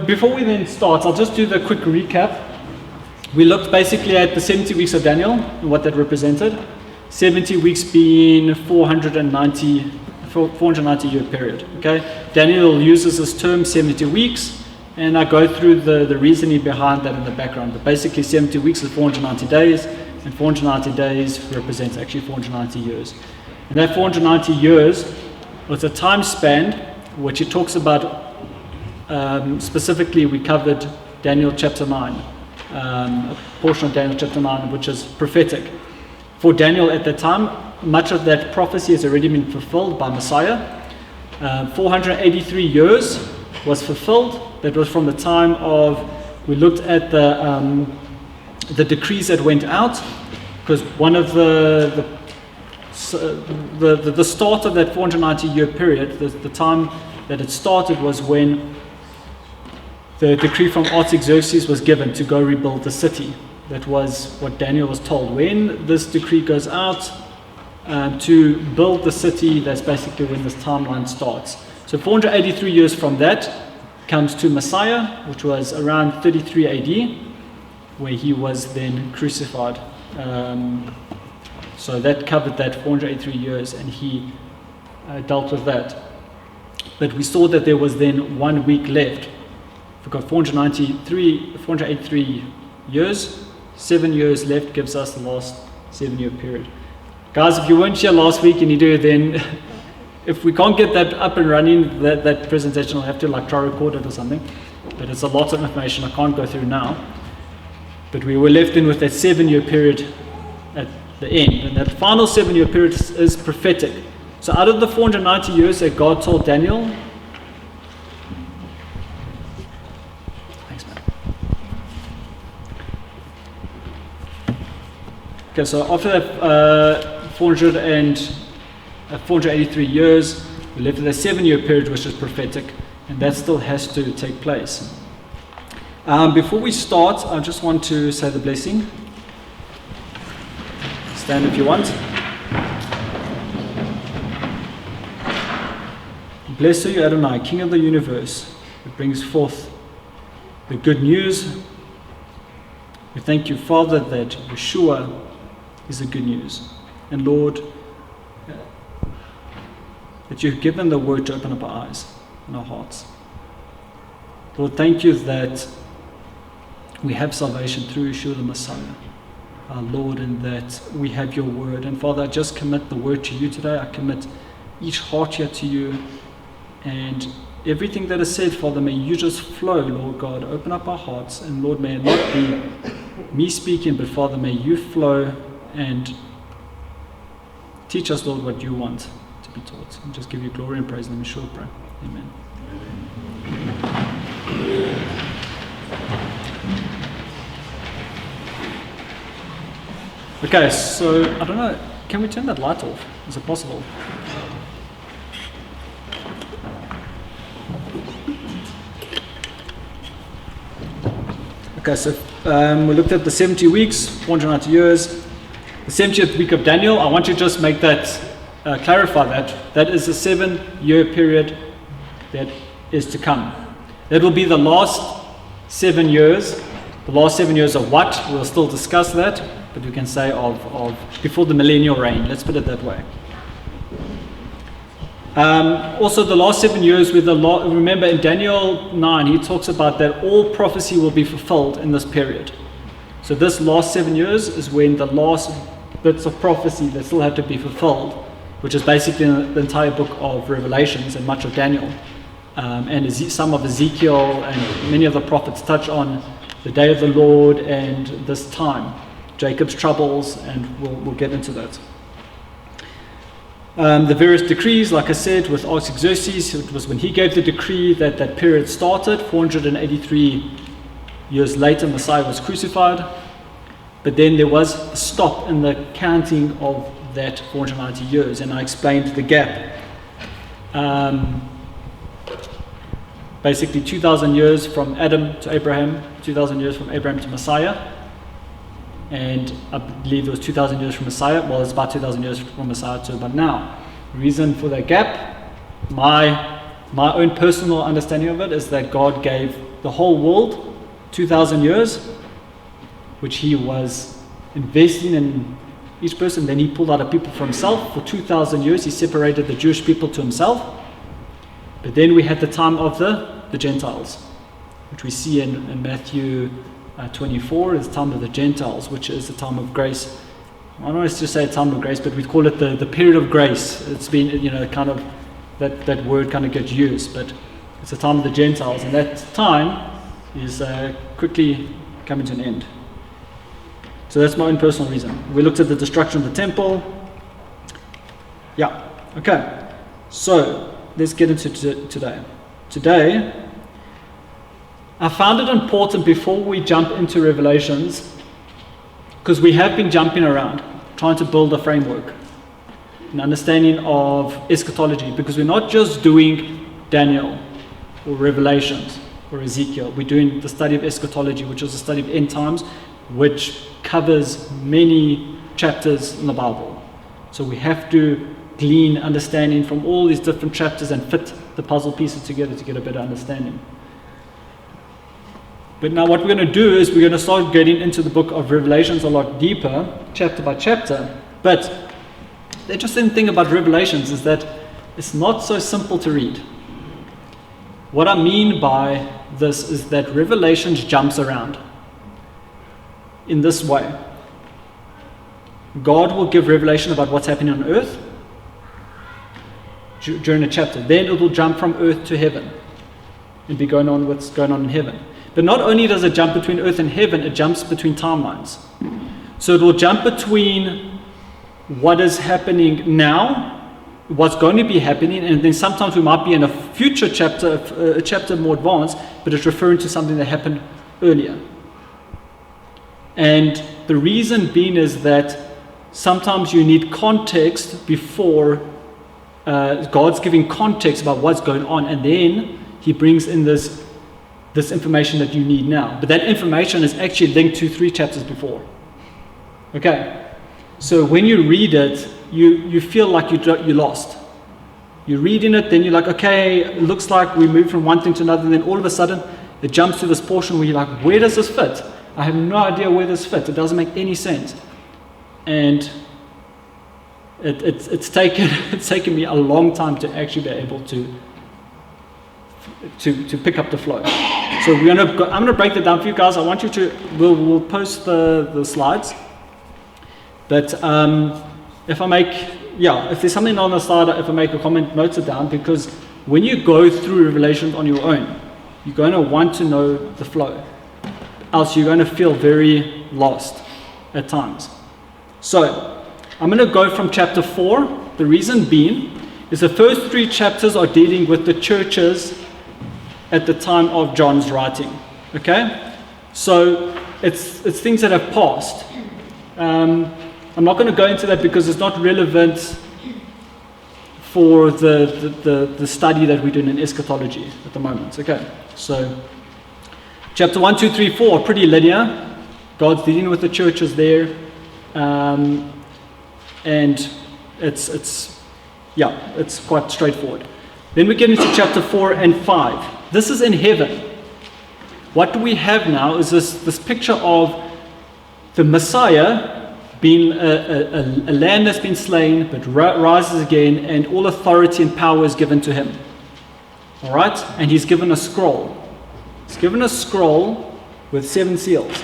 Before we then start, I'll just do the quick recap. We looked basically at the 70 weeks of Daniel and what that represented. 70 weeks being 490 year period. Okay, Daniel uses this term 70 weeks, and I go through the reasoning behind that in the background. But basically 70 weeks is 490 days, and 490 days represents actually 490 years. And that 490 years was a time span which it talks about. Specifically, we covered Daniel chapter 9, a portion of Daniel chapter 9, which is prophetic. For Daniel at that time, much of that prophecy has already been fulfilled by Messiah. 483 years was fulfilled. That was from the time of, we looked at the decrees that went out, because one of the start of that 490 year period, the time that it started was when the decree from Artaxerxes was given to go rebuild the city. That was what Daniel was told. When this decree goes out to build the city, that's basically when this timeline starts. So 483 years from that comes to Messiah, which was around 33 AD, where he was then crucified. So that covered that 483 years, and he dealt with that. But we saw that there was then 1 week left. We've got 483 years, 7 years left gives us the last 7 year period. Guys, if you weren't here last week, you need to then, if we can't get that up and running, that presentation, I'll have to try record it or something. But it's a lot of information I can't go through now. But we were left in with that 7 year period at the end. And that final 7 year period is prophetic. So out of the 490 years that God told Daniel, okay, so after that 483 years, we left with a 7 year period which is prophetic, and that still has to take place. Before we start, I just want to say the blessing. Stand if you want. Bless you, Adonai, King of the universe, who brings forth the good news. We thank you, Father, that Yeshua is the good news. And Lord, that you've given the word to open up our eyes and our hearts. Lord, thank you that we have salvation through Yeshua the Messiah, our Lord, and that we have your word. And Father, I just commit the word to you today. I commit each heart here to you. And everything that is said, Father, may you just flow, Lord God. Open up our hearts. And Lord, may it not be me speaking, but Father, may you flow and teach us, Lord, what you want to be taught. And just give you glory and praise in Yeshua, pray. Amen. Okay, so I don't know, can we turn that light off? Is it possible? Okay, so we looked at the 70 weeks, 490 years. The 70th week of Daniel, I want to just make that, clarify that. That is a 7 year period that is to come. That will be the last 7 years. The last 7 years of what? We'll still discuss that, but we can say of before the millennial reign. Let's put it that way. Also, the last 7 years, remember in Daniel 9, he talks about that all prophecy will be fulfilled in this period. So this last 7 years is when the last bits of prophecy that still have to be fulfilled, which is basically the entire book of Revelations and much of Daniel. And some of Ezekiel and many of the prophets touch on the day of the Lord and this time, Jacob's troubles, and we'll get into that. The various decrees, like I said, with Artaxerxes, it was when he gave the decree that that period started. 483 years later, Messiah was crucified. But then there was a stop in the counting of that 490 years, and I explained the gap. Basically 2,000 years from Adam to Abraham, 2,000 years from Abraham to Messiah. And I believe it was 2,000 years from Messiah. Well, it's about 2,000 years from Messiah to about now. Reason for that gap, my My own personal understanding of it is that God gave the whole world 2,000 years, which he was investing in each person. Then he pulled out a people for himself. For 2,000 years, he separated the Jewish people to himself. But then we had the time of the Gentiles, which we see in Matthew 24, is the time of the Gentiles, which is the time of grace. I don't want to say a time of grace, but we call it the period of grace. It's been, kind of, that word kind of gets used, but it's the time of the Gentiles, and that time is quickly coming to an end. So that's my own personal reason. We looked at the destruction of the temple. Yeah, okay. So let's get into today. Today, I found it important before we jump into Revelations, because we have been jumping around, trying to build a framework, an understanding of eschatology, because we're not just doing Daniel or Revelations or Ezekiel. We're doing the study of eschatology, which is the study of end times, which covers many chapters in the Bible. So we have to glean understanding from all these different chapters and fit the puzzle pieces together to get a better understanding. But now what we're going to do is we're going to start getting into the book of Revelations a lot deeper, chapter by chapter. But the interesting thing about Revelations is that it's not so simple to read. What I mean by this is that Revelations jumps around in this way. God will give revelation about what's happening on earth during a chapter. Then it will jump from earth to heaven and be going on what's going on in heaven. But not only does it jump between earth and heaven, it jumps between timelines. So it will jump between what is happening now, what's going to be happening, and then sometimes we might be in a future chapter, a chapter more advanced, but it's referring to something that happened earlier. And the reason being is that sometimes you need context before God's giving context about what's going on, and then he brings in this information that you need now. But that information is actually linked to 3 chapters before. Okay, so when you read it, you feel like you lost. You're reading it, then you're like, okay, it looks like we moved from one thing to another, and then all of a sudden it jumps to this portion where you're like, where does this fit? I have no idea where this fits. It doesn't make any sense. And it's taken me a long time to actually be able to pick up the flow. So I'm going to break that down for you guys. I want you to, we'll post the slides. But if there's something on the slide, if I make a comment, note it down, because when you go through Revelations on your own, you're going to want to know the flow. Else you're going to feel very lost at times. So I'm going to go from chapter 4. The reason being is the first 3 chapters are dealing with the churches at the time of John's writing. Okay? So it's things that have passed. I'm not going to go into that because it's not relevant for the study that we're doing in eschatology at the moment. Okay? So chapter 1, 2, 3, 4 are pretty linear. God's dealing with the churches there. And it's quite straightforward. Then we get into chapter 4 and 5. This is in heaven. What do we have now is this picture of the Messiah being a lamb that's been slain but rises again, and all authority and power is given to him. All right? And he's given a scroll. He's given a scroll with 7 seals.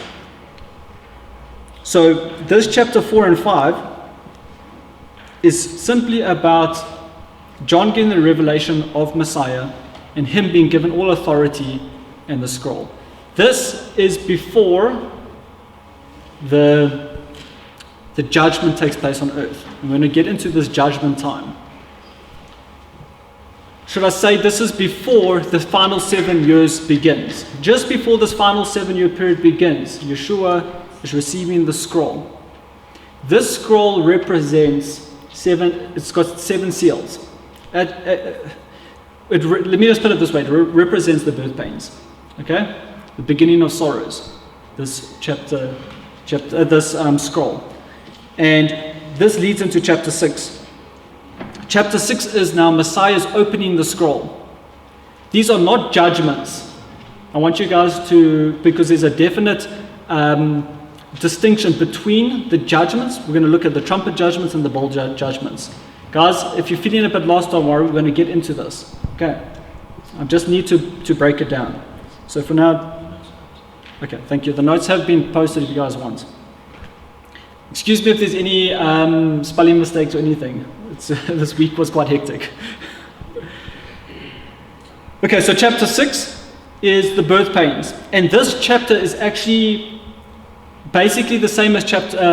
So this chapter 4 and 5 is simply about John getting the revelation of Messiah and him being given all authority and the scroll. This is before the judgment takes place on earth. I'm going to get into this judgment time. Should I say this is before the final 7 years begins? Just before this final 7-year period begins, Yeshua is receiving the scroll. This scroll represents 7, it's got 7 seals. Let me just put it this way, it represents the birth pains. Okay? The beginning of sorrows. This scroll. And this leads into chapter 6. Chapter 6 is now Messiah's opening the scroll. These are not judgments. I want you guys to, because there's a definite distinction between the judgments. We're going to look at the trumpet judgments and the bowl judgments. Guys, if you're feeling a bit lost, don't worry, we're going to get into this. Okay. I just need to break it down. So for now, okay, thank you. The notes have been posted if you guys want. Excuse me if there's any spelling mistakes or anything. This week was quite hectic. Okay, so chapter 6 is the birth pains. And this chapter is actually basically the same as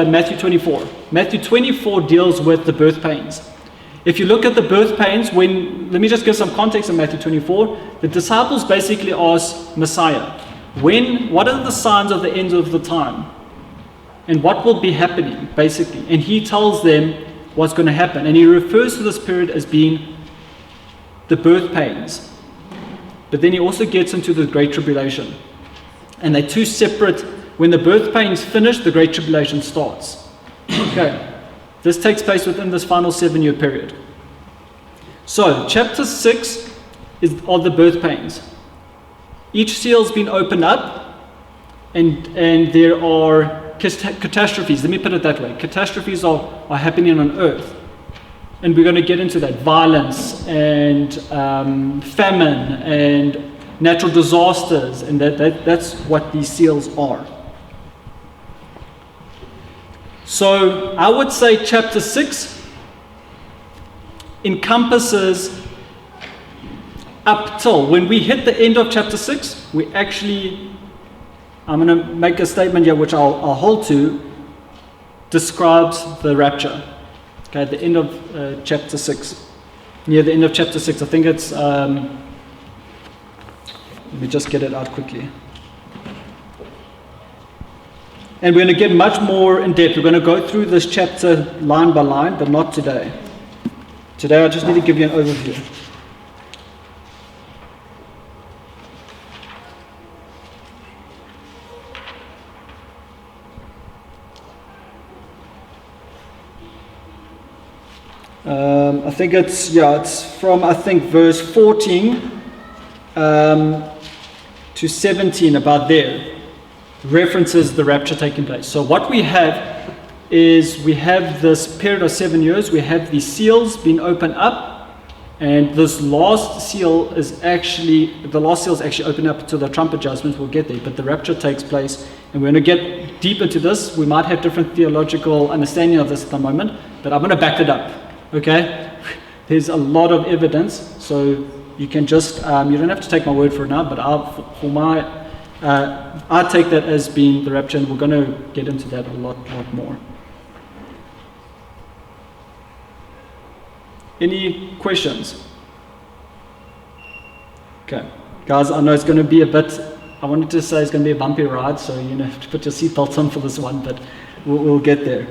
Matthew 24. Matthew 24 deals with the birth pains. If you look at the birth pains, let me just give some context in Matthew 24. The disciples basically ask Messiah, what are the signs of the end of the time? And what will be happening, basically? And he tells them what's going to happen. And he refers to this period as being the birth pains. But then he also gets into the Great Tribulation. And they're two separate. When the birth pains finish, the Great Tribulation starts. Okay. This takes place within this final 7-year period. So, chapter 6 are the birth pains. Each seal's been opened up, and there are catastrophes. Let me put it that way. Catastrophes are happening on earth. And we're going to get into that. Violence and famine and natural disasters. And that's what these seals are. So I would say chapter 6 encompasses up till when we hit the end of chapter 6, I'm going to make a statement here which I'll hold to, describes the rapture. Okay, at the end of chapter 6. Near the end of chapter 6, I think it's, let me just get it out quickly. And we're going to get much more in depth. We're going to go through this chapter line by line, but not today. Today I just need to give you an overview. I think it's from, verse 14 to 17, about there. References the rapture taking place. So what we have is we have this period of 7 years. We have these seals being opened up, and this last seal is actually open up to the trumpet judgment. We'll get there, but the rapture takes place, and we're going to get deep into this. We might have different theological understanding of this at the moment, but I'm going to back it up. Okay, there's a lot of evidence, so you can just you don't have to take my word for it now, but I take that as being the rapture, and we're going to get into that a lot more. Any questions? Okay, guys, I know it's going to be I wanted to say it's going to be a bumpy ride, so you have to put your seatbelts on for this one, but we'll get there.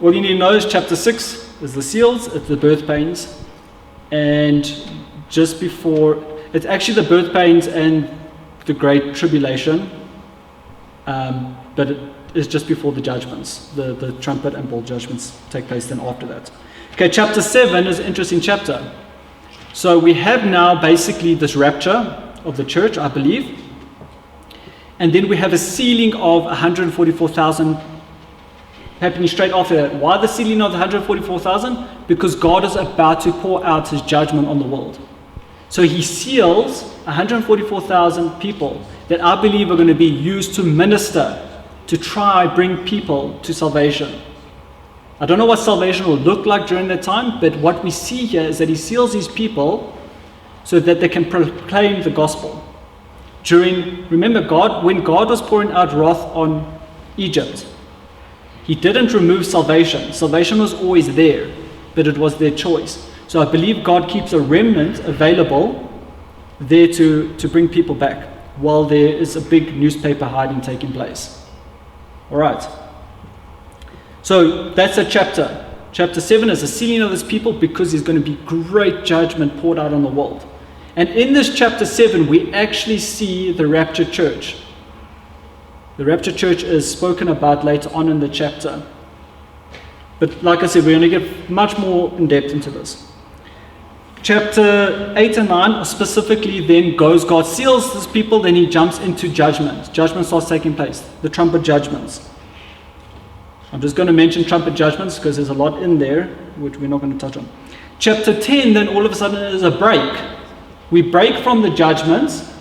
All you need to know is chapter 6 is the seals, it's the birth pains, and just before, it's actually the birth pains and the Great Tribulation, but it is just before the judgments. The trumpet and bowl judgments take place then after that. Okay, chapter 7 is an interesting chapter. So we have now basically this rapture of the church, I believe, and then we have a sealing of 144,000 happening straight after that. Why the sealing of the 144,000? Because God is about to pour out his judgment on the world. So he seals 144,000 people that I believe are going to be used to minister, to try bring people to salvation. I don't know what salvation will look like during that time, but what we see here is that he seals these people so that they can proclaim the gospel. Remember when God was pouring out wrath on Egypt, he didn't remove salvation. Salvation was always there, but it was their choice. So I believe God keeps a remnant available there to bring people back while there is a big newspaper hiding taking place. All right. So that's a chapter. Chapter 7 is the sealing of this people because there's going to be great judgment poured out on the world. And in this chapter 7, we actually see the raptured church. The raptured church is spoken about later on in the chapter. But like I said, we're going to get much more in depth into this. Chapter 8 and 9 specifically then goes, God seals his people, then he jumps into judgment. Judgment starts taking place, the trumpet judgments. I'm just going to mention trumpet judgments because there's a lot in there which we're not going to touch on. Chapter 10 then all of a sudden is a break. We break from the judgments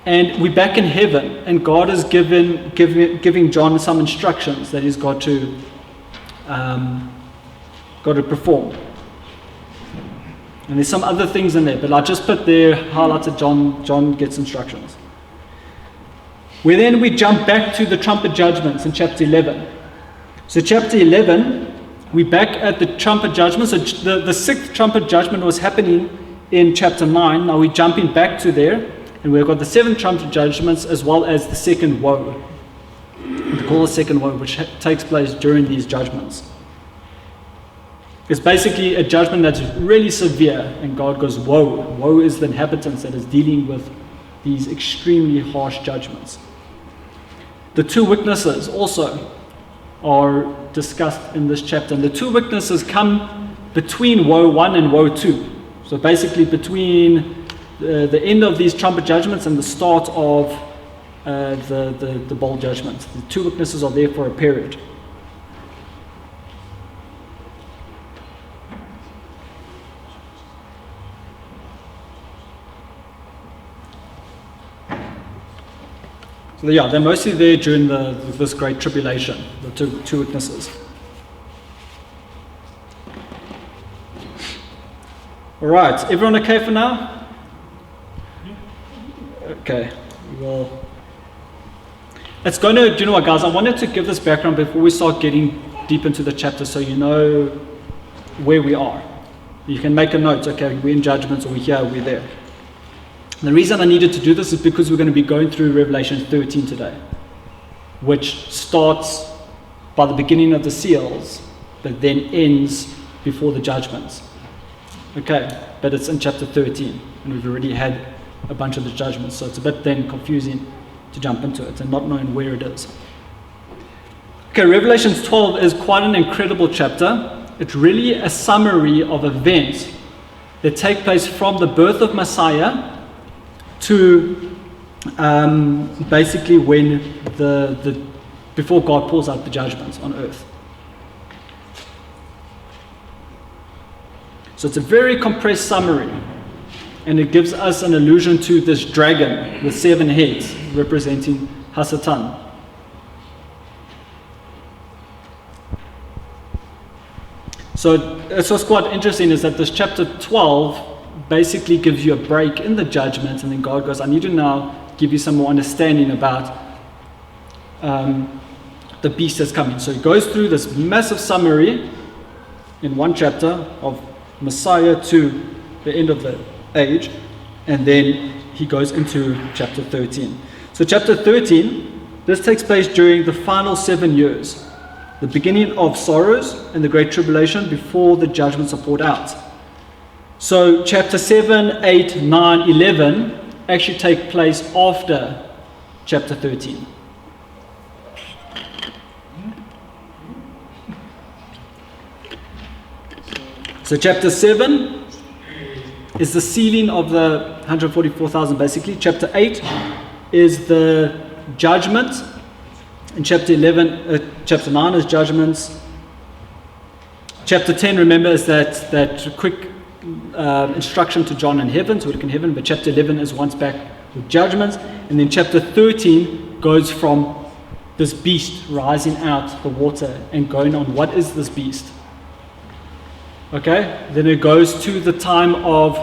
and we're back in heaven, and God is giving John some instructions that he's got to perform. And there's some other things in there, but I just put there highlighted John gets instructions. We jump back to the trumpet judgments in chapter 11. So chapter 11, we're back at the trumpet judgment. So the sixth trumpet judgment was happening in chapter 9. Now we're jumping back to there, and we've got the seventh trumpet judgments as well as the second woe. We call the second woe, which takes place during these judgments. It's basically a judgment that's really severe, and God goes, woe. Woe is the inhabitants that is dealing with these extremely harsh judgments. The two witnesses also are discussed in this chapter, and the two witnesses come between woe 1 and woe 2. So basically between the end of these trumpet judgments and the start of the bowl judgments. The two witnesses are there for a period. So they're mostly there during this great tribulation, the two witnesses. All right, everyone okay for now? Okay, well, it's going to, do you know what, guys? I wanted to give this background before we start getting deep into the chapter, so you know where we are. You can make a note, okay, we're in judgments, or we're here, we're there. The reason I needed to do this is because we're going to be going through Revelation 13 today, which starts by the beginning of the seals, but then ends before the judgments. Okay, but it's in chapter 13, and we've already had a bunch of the judgments, so it's a bit then confusing to jump into it and not knowing where it is. Okay, Revelation 12 is quite an incredible chapter. It's really a summary of events that take place from the birth of Messiah to basically when before God pours out the judgments on earth. So it's a very compressed summary, and it gives us an allusion to this dragon with 7 heads representing Hasatan. So it's what's quite interesting is that this chapter 12 basically gives you a break in the judgment, and then God goes, I need to now give you some more understanding about the beast that's coming. So he goes through this massive summary in one chapter of Messiah to the end of the age, and then he goes into chapter 13. So chapter 13, this takes place during the final 7 years, the beginning of sorrows and the great tribulation before the judgments are poured out. So chapter 7, 8, 9, 11 actually take place after chapter 13. So chapter 7 is the sealing of the 144,000 basically. Chapter 8 is the judgment. And chapter chapter 9 is judgments. Chapter 10, remember, is that quick instruction to John in heaven, to look in heaven, but chapter 11 is once back with judgments, and then chapter 13 goes from this beast rising out the water and going on, what is this beast? Okay, then it goes to the time of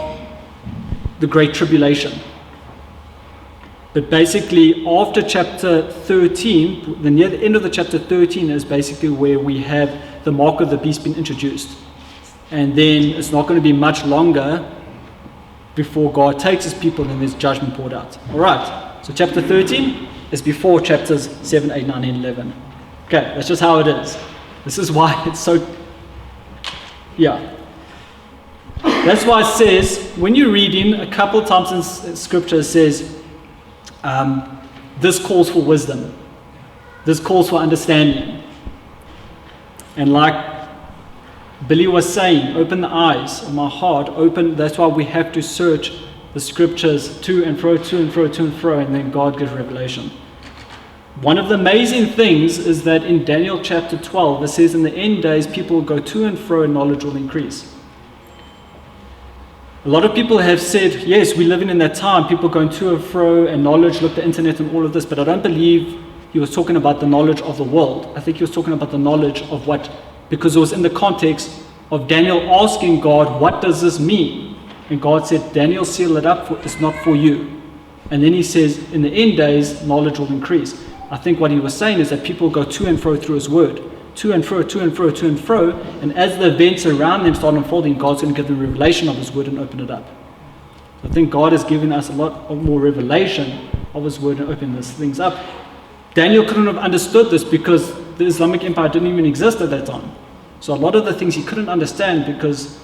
the Great Tribulation. But basically after chapter 13, the near the end of the chapter 13 is basically where we have the mark of the beast being introduced. And then it's not going to be much longer before God takes his people and there's judgment poured out. All right, so chapter 13 is before chapters 7, 8, 9, and 11. Okay, that's just how it is. This is why it's so... Yeah. That's why it says, when you're reading, a couple of times in scripture it says, this calls for wisdom. This calls for understanding. And like Billy was saying, open the eyes of my heart, open. That's why we have to search the scriptures to and fro, to and fro, to and fro, and then God gives revelation. One of the amazing things is that in Daniel chapter 12, it says in the end days, people will go to and fro and knowledge will increase. A lot of people have said, yes, we're living in that time, people going to and fro and knowledge, look at the internet and all of this, but I don't believe he was talking about the knowledge of the world. I think he was talking about the knowledge of what, because it was in the context of Daniel asking God, what does this mean? And God said, Daniel, seal it up, it's not for you. And then he says, in the end days, knowledge will increase. I think what he was saying is that people go to and fro through his word. To and fro, to and fro, to and fro. And as the events around them start unfolding, God's going to give them revelation of his word and open it up. I think God has given us a lot more revelation of his word and opening these things up. Daniel couldn't have understood this because the Islamic Empire didn't even exist at that time. So a lot of the things he couldn't understand because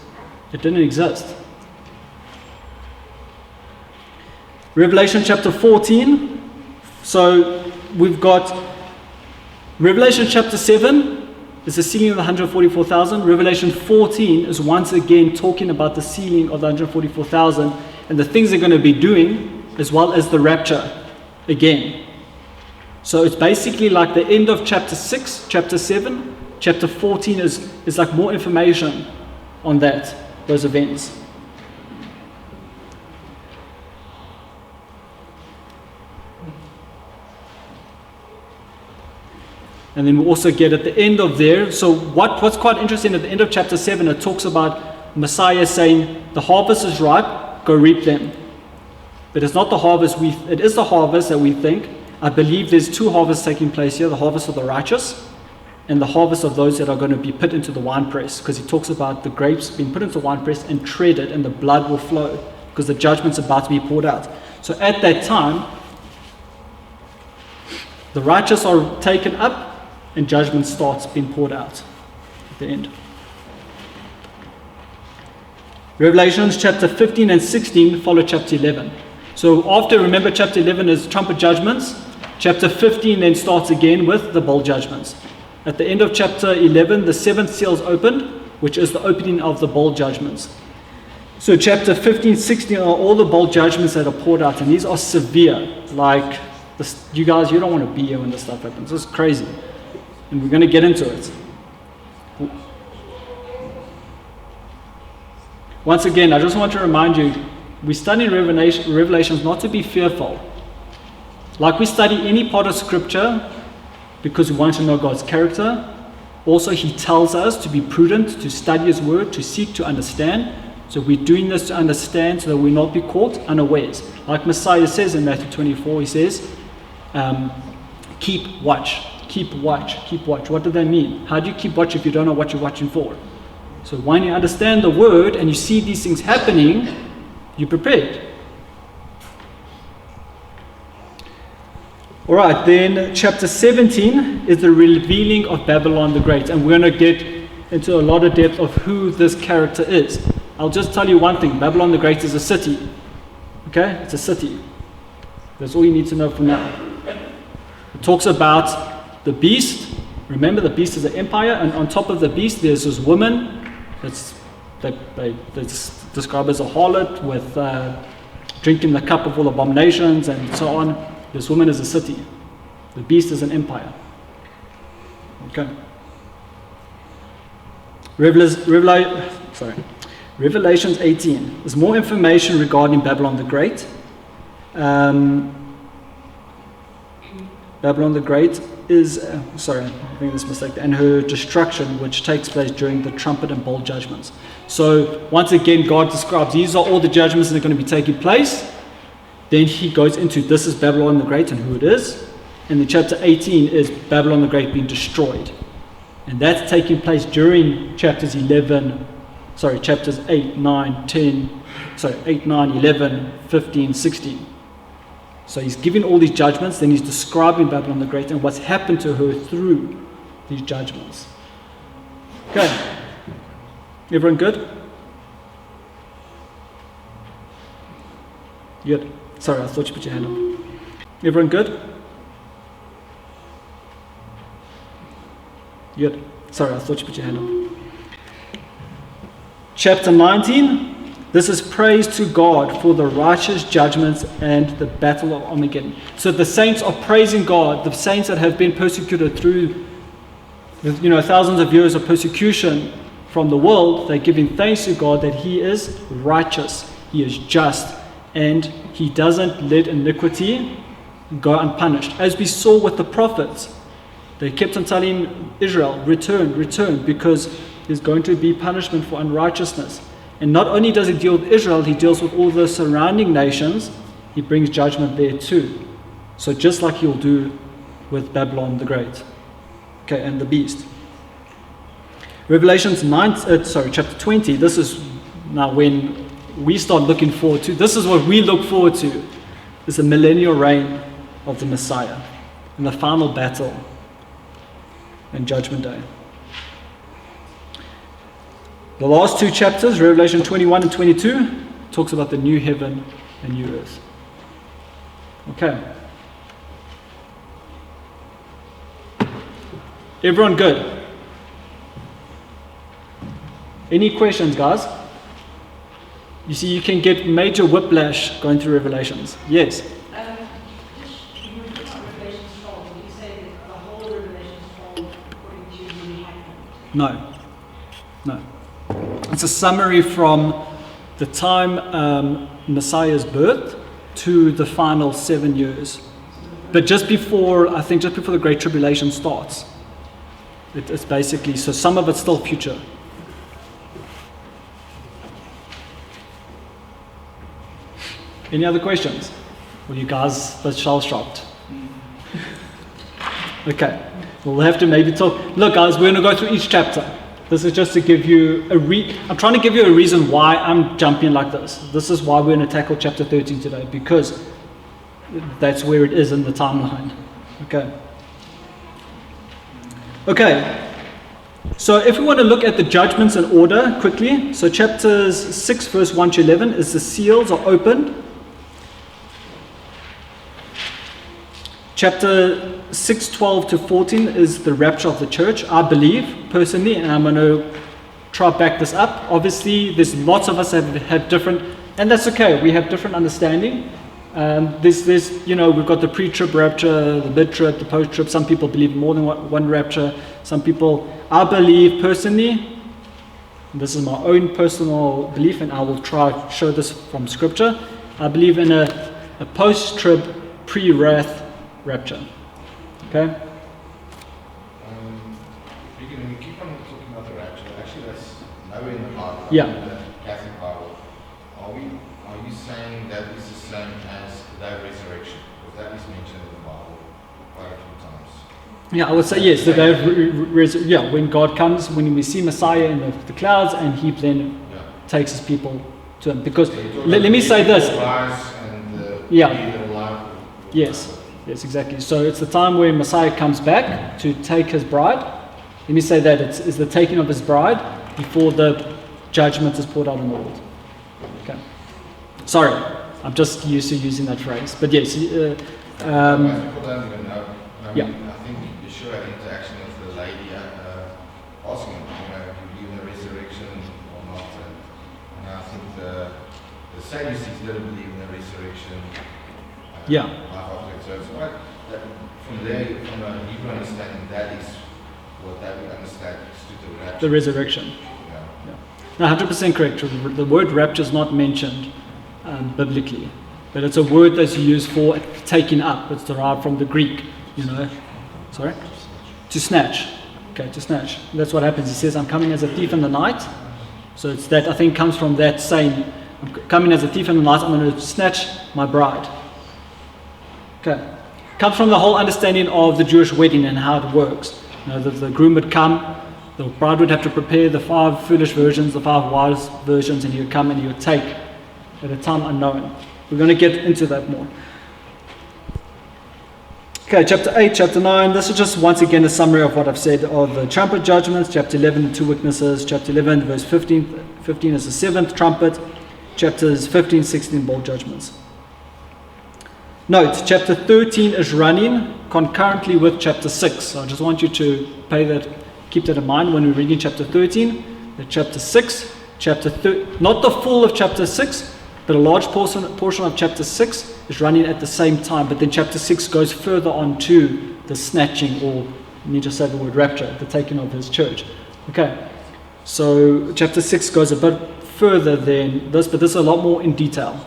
it didn't exist. Revelation chapter 14. So we've got Revelation chapter 7 is the sealing of the 144,000. Revelation 14 is once again talking about the sealing of the 144,000 and the things they're going to be doing, as well as the rapture again. So it's basically like the end of chapter 6, chapter 7. Chapter 14 is like more information on that, those events. And then we also get at the end of there, so what's quite interesting at the end of chapter 7, it talks about Messiah saying, the harvest is ripe, go reap them. But it's not the harvest, it is the harvest that we think. I believe there's two harvests taking place here, the harvest of the righteous and the harvest of those that are going to be put into the winepress, because he talks about the grapes being put into the winepress and treaded, and the blood will flow because the judgment's about to be poured out. So at that time, the righteous are taken up and judgment starts being poured out at the end. Revelations chapter 15 and 16 follow chapter 11. So after, remember, chapter 11 is trumpet judgments. Chapter 15 then starts again with the bowl judgments. At the end of chapter 11, the seventh seal is opened, which is the opening of the bowl judgments. So chapter 15, 16 are all the bowl judgments that are poured out, and these are severe. Like, this, you guys, you don't want to be here when this stuff happens. It's crazy. And we're going to get into it. Once again, I just want to remind you, we study Revelations not to be fearful. Like we study any part of Scripture because we want to know God's character. Also, he tells us to be prudent, to study his word, to seek to understand. So we're doing this to understand so that we not be caught unawares. Like Messiah says in Matthew 24, he says, keep watch. Keep watch, keep watch. What does that mean? How do you keep watch if you don't know what you're watching for? So when you understand the word and you see these things happening, you're prepared. Alright, then chapter 17 is the revealing of Babylon the Great. And we're going to get into a lot of depth of who this character is. I'll just tell you one thing. Babylon the Great is a city. Okay? It's a city. That's all you need to know for now. It talks about the beast. Remember, the beast is an empire, and on top of the beast there's this woman that's described as a harlot with drinking the cup of all abominations and so on. This woman is a city. The beast is an empire. Okay. Revelations 18. There's more information regarding Babylon the Great. Babylon the Great is, I'm making this mistake, and her destruction, which takes place during the trumpet and bowl judgments. So once again, God describes these are all the judgments that are going to be taking place. Then he goes into this is Babylon the Great and who it is. And then chapter 18 is Babylon the Great being destroyed. And that's taking place during chapters 8, 9, 11, 15, 16. So he's giving all these judgments, then he's describing Babylon the Great and what's happened to her through these judgments. Okay. Everyone good? Good. Sorry, I thought you put your hand up. Everyone good? Good. Sorry, I thought you put your hand up. Chapter 19, this is praise to God for the righteous judgments and the battle of Armageddon. So the saints are praising God, the saints that have been persecuted through thousands of years of persecution from the world. They're giving thanks to God that He is righteous, He is just, and He doesn't let iniquity go unpunished. As we saw with the prophets, they kept on telling Israel, return, return, because there's going to be punishment for unrighteousness. And not only does He deal with Israel, He deals with all the surrounding nations. He brings judgment there too. So just like He'll do with Babylon the Great, and the beast. Revelations chapter 20. This is now when we start looking forward to. This is what we look forward to. Is the millennial reign of the Messiah and the final battle and Judgment Day. The last two chapters, Revelation 21 and 22, talks about the new heaven and new earth. Okay. Everyone good? Any questions, guys? You see, you can get major whiplash going through Revelations. Yes? Just when you talk about Revelation 12, you say that the whole Revelation 12 according to you really happened. No. It's a summary from the time Messiah's birth to the final 7 years. But just before the Great Tribulation starts. It's basically, so some of it's still future. Any other questions? Were you guys but shell-shocked? Okay, we'll have to maybe talk. Look guys, we're going to go through each chapter. This is just to give you I'm trying to give you a reason why I'm jumping like this. This is why we're going to tackle chapter 13 today, because that's where it is in the timeline. Okay, so if we want to look at the judgments in order quickly, so chapters 6 verse 1 to 11 is the seals are opened. Chapter 6, 12 to 14 is the rapture of the church, I believe, personally, and I'm going to try to back this up. Obviously, there's lots of us that have different, and that's okay, we have different understanding. We've got the pre-trib rapture, the mid-trib, the post-trib. Some people believe more than one rapture. Some people, I believe personally, this is my own personal belief, and I will try to show this from scripture. I believe in a post-trib, pre-wrath rapture. Okay? When you keep on talking about the rapture, actually that's nowhere in the Bible. Yeah. In the Catholic Bible. Are you saying that is the same as the day of resurrection? Because that is mentioned in the Bible quite a few times. Yeah, I would say yes. The day of when God comes, when we see Messiah in the clouds, and He then takes His people to Him. Because let me say this. Yes, exactly. So it's the time where Messiah comes back to take His bride. Let me say that it's the taking of His bride before the judgment is poured out on the world. Okay. Sorry, I'm just used to using that phrase. But yes. People don't even know. I think Yeshua had interaction with the lady asking him, do you believe in the resurrection or not? And I think the Sadducees didn't believe in the resurrection. So it's right. From there, from a Hebrew understanding, that is what that we understand to the rapture. The resurrection. Now, 100% correct. The word rapture is not mentioned biblically, but it's a word that's used for taking up. It's derived from the Greek, Sorry? To snatch. Okay, to snatch. And that's what happens. He says, I'm coming as a thief in the night. So it's that, I think, comes from that saying, I'm coming as a thief in the night, I'm going to snatch my bride. Okay. Comes from the whole understanding of the Jewish wedding and how it works. The groom would come, the bride would have to prepare the 5 foolish virgins, the 5 wise virgins, and he would come and he would take at a time unknown. We're going to get into that more. Okay, chapter 8, chapter 9. This is just once again a summary of what I've said of the trumpet judgments. Chapter 11, 2 witnesses. Chapter 11, verse 15 is the 7th trumpet. Chapters 15, 16, bowl judgments. Note, chapter 13 is running concurrently with chapter 6. So I just want you to keep that in mind when we're reading chapter 13. That chapter 6 not the full of chapter 6, but a large portion of chapter 6 is running at the same time. But then chapter 6 goes further on to the snatching, or let me just say the word rapture, the taking of his church. Okay, so chapter 6 goes a bit further than this, but this is a lot more in detail.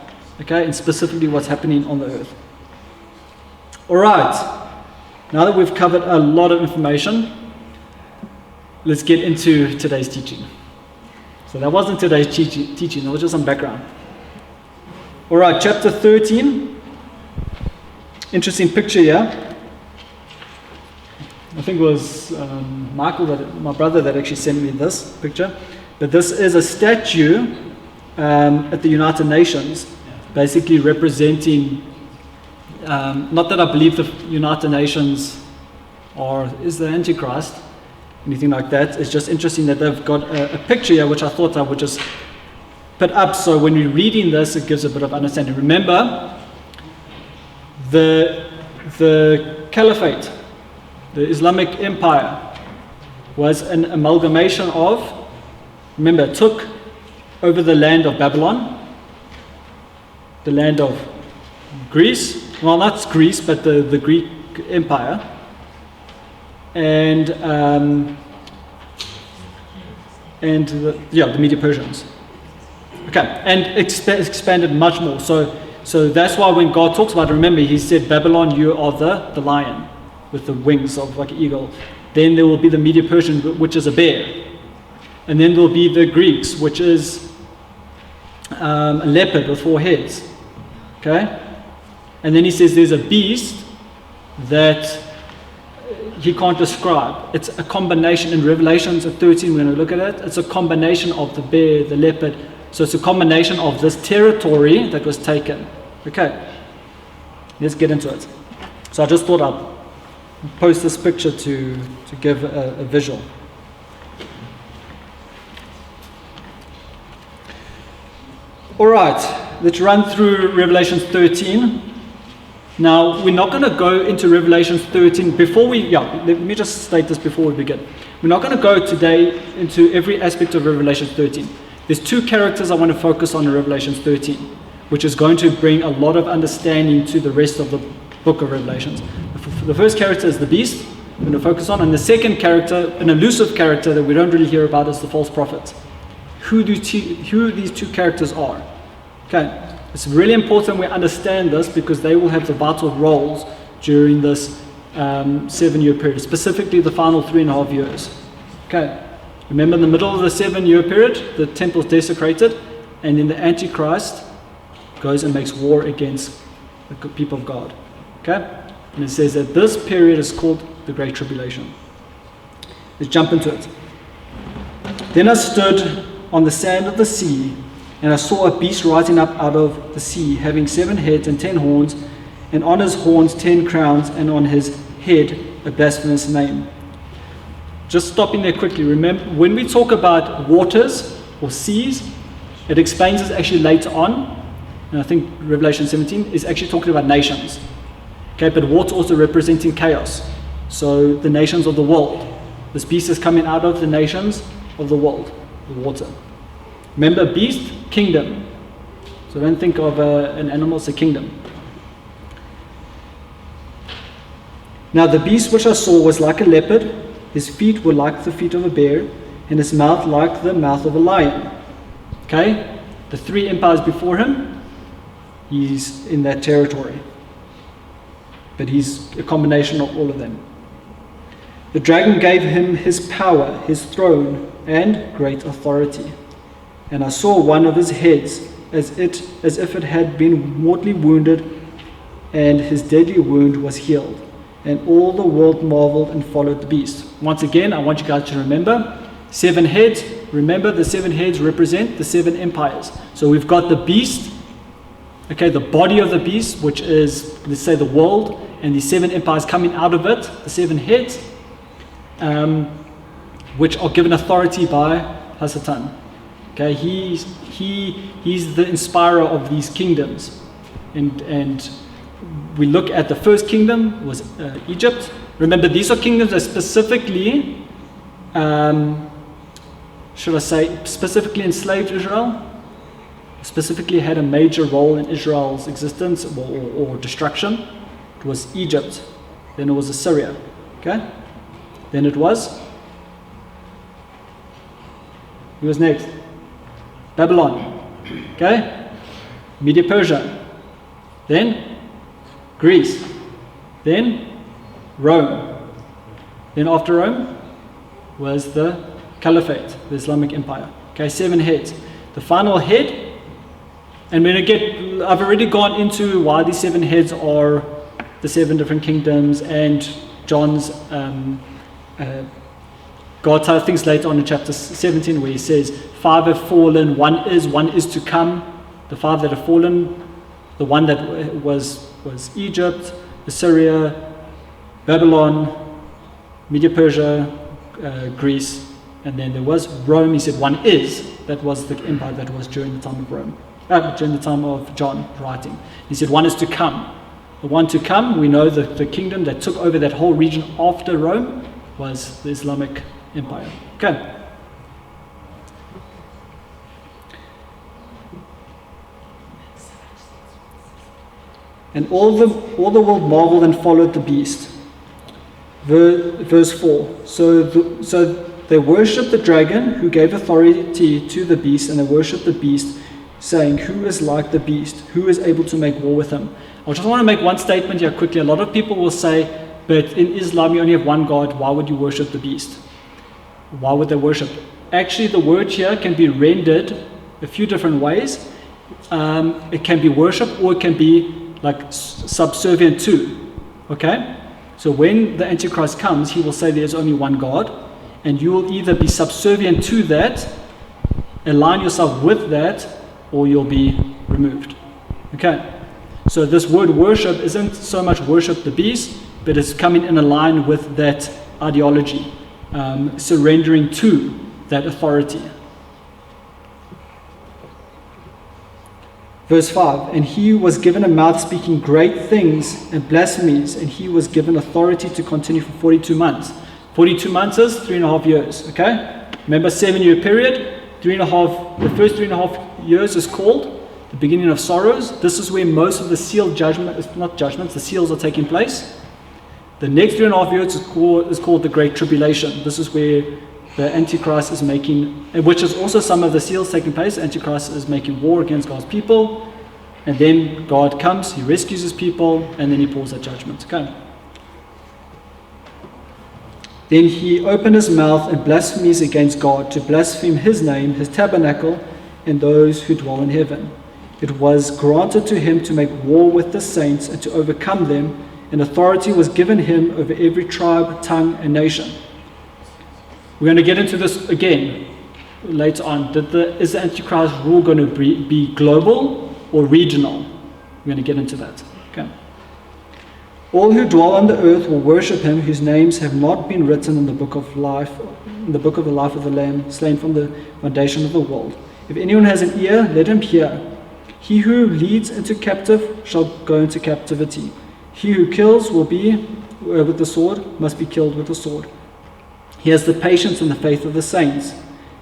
Okay, and specifically what's happening on the earth. All right, now that we've covered a lot of information, let's get into today's teaching. So that wasn't today's teaching, that was just some background. All right, chapter 13. Interesting picture here. I think it was Michael, my brother, that actually sent me this picture. But this is a statue at the United Nations, basically representing, not that I believe the United Nations is the Antichrist, anything like that. It's just interesting that they've got a picture here, which I thought I would just put up, so when you're reading this, it gives a bit of understanding. Remember, the Caliphate, the Islamic Empire, was an amalgamation of, remember, it took over the land of Babylon, the land of Greece, well, not Greece, but the Greek Empire, and the Medo-Persians. Okay, and expanded much more. So that's why when God talks about it, remember, he said, Babylon, you are the lion with the wings of like an eagle. Then there will be the Medo-Persian, which is a bear. And then there will be the Greeks, which is a leopard with 4 heads. Okay? And then he says there's a beast that he can't describe. It's a combination. In Revelations 13, we're going to look at it. It's a combination of the bear, the leopard. So it's a combination of this territory that was taken. Okay, let's get into it. So I just thought I'd post this picture to give a visual. All right, let's run through Revelation 13. Now, we're not going to go into Revelation 13 let me just state this before we begin. We're not going to go today into every aspect of Revelation 13. There's 2 characters I want to focus on in Revelation 13, which is going to bring a lot of understanding to the rest of the book of Revelations. The first character is the beast, I'm going to focus on, and the second character, an elusive character that we don't really hear about, is the false prophet. Who these 2 characters are. Okay. It's really important we understand this because they will have the vital roles during this 7-year period, specifically the final 3.5 years. Okay, remember in the middle of the 7-year period, the temple is desecrated, and then the Antichrist goes and makes war against the people of God. Okay, and it says that this period is called the Great Tribulation. Let's jump into it. Then I stood on the sand of the sea, and I saw a beast rising up out of the sea, having 7 heads and 10 horns, and on his horns 10 crowns, and on his head a blasphemous name. Just stopping there quickly, remember, when we talk about waters or seas, it explains this actually later on, and I think Revelation 17 is actually talking about nations. Okay, but water also representing chaos. So the nations of the world. This beast is coming out of the nations of the world, the water. Remember, beast, kingdom. So don't think of an animal as a kingdom. Now the beast which I saw was like a leopard, his feet were like the feet of a bear, and his mouth like the mouth of a lion. Okay? The 3 empires before him, he's in that territory. But he's a combination of all of them. The dragon gave him his power, his throne, and great authority. And I saw one of his heads as if it had been mortally wounded, and his deadly wound was healed. And all the world marveled and followed the beast. Once again, I want you guys to remember 7 heads. Remember, the 7 heads represent the 7 empires. So we've got the beast, okay, the body of the beast, which is, let's say, the world, and the 7 empires coming out of it, the 7 heads, which are given authority by Hasatan. Okay, he's the inspirer of these kingdoms, and we look at the first kingdom was Egypt. Remember, these are kingdoms that specifically should I say, specifically enslaved Israel, specifically had a major role in Israel's existence or destruction. It was Egypt, then it was Assyria, okay? Then it was, who was next? Babylon, okay? Media-Persia, then Greece, then Rome. Then after Rome was the Caliphate, the Islamic Empire. Okay, 7 heads. The final head, and I've already gone into why these 7 heads are the 7 different kingdoms, and John's God tells things later on in chapter 17 where he says 5 have fallen, one is to come. The 5 that have fallen, the one that was Egypt, Assyria, Babylon, Media-Persia, Greece, and then there was Rome. He said one is. That was the empire that was during the time of Rome, during the time of John writing. He said one is to come. The one to come, we know that the kingdom that took over that whole region after Rome was the Islamic Empire. Okay. And all the world marveled and followed the beast. Verse 4. So they worshipped the dragon who gave authority to the beast, and they worshipped the beast, saying, who is like the beast? Who is able to make war with him? I just want to make one statement here quickly. A lot of people will say, but in Islam you only have one God. Why would you worship the beast? Why would they worship? Actually, the word here can be rendered a few different ways. It can be worship, or it can be like subservient to. Okay? So when the Antichrist comes, he will say there's only one God, and you will either be subservient to that, align yourself with that, or you'll be removed. Okay? So this word worship isn't so much worship the beast, but it's coming in line with that ideology, surrendering to that authority. Verse 5, and he was given a mouth speaking great things and blasphemies, and he was given authority to continue for 42 months. 42 months is 3.5 years, okay? Remember, 7-year period, the first 3.5 years is called the beginning of sorrows. This is where most of the sealed the seals are taking place. The next 3.5 years is called the Great Tribulation. This is where the Antichrist is making, which is also some of the seals taking place. Antichrist is making war against God's people, and then God comes, he rescues his people, and then he pours that judgment. Okay. Then he opened his mouth and blasphemies against God, to blaspheme his name, his tabernacle, and those who dwell in heaven. It was granted to him to make war with the saints and to overcome them, and authority was given him over every tribe, tongue, and nation. We're going to get into this again later on. Is the Antichrist rule going to be global or regional? We're going to get into that. Okay. All who dwell on the earth will worship him, whose names have not been written in the book of life, in the book of the life of the Lamb, slain from the foundation of the world. If anyone has an ear, let him hear. He who leads into captive shall go into captivity. He who kills will be with the sword, must be killed with the sword. He has the patience and the faith of the saints.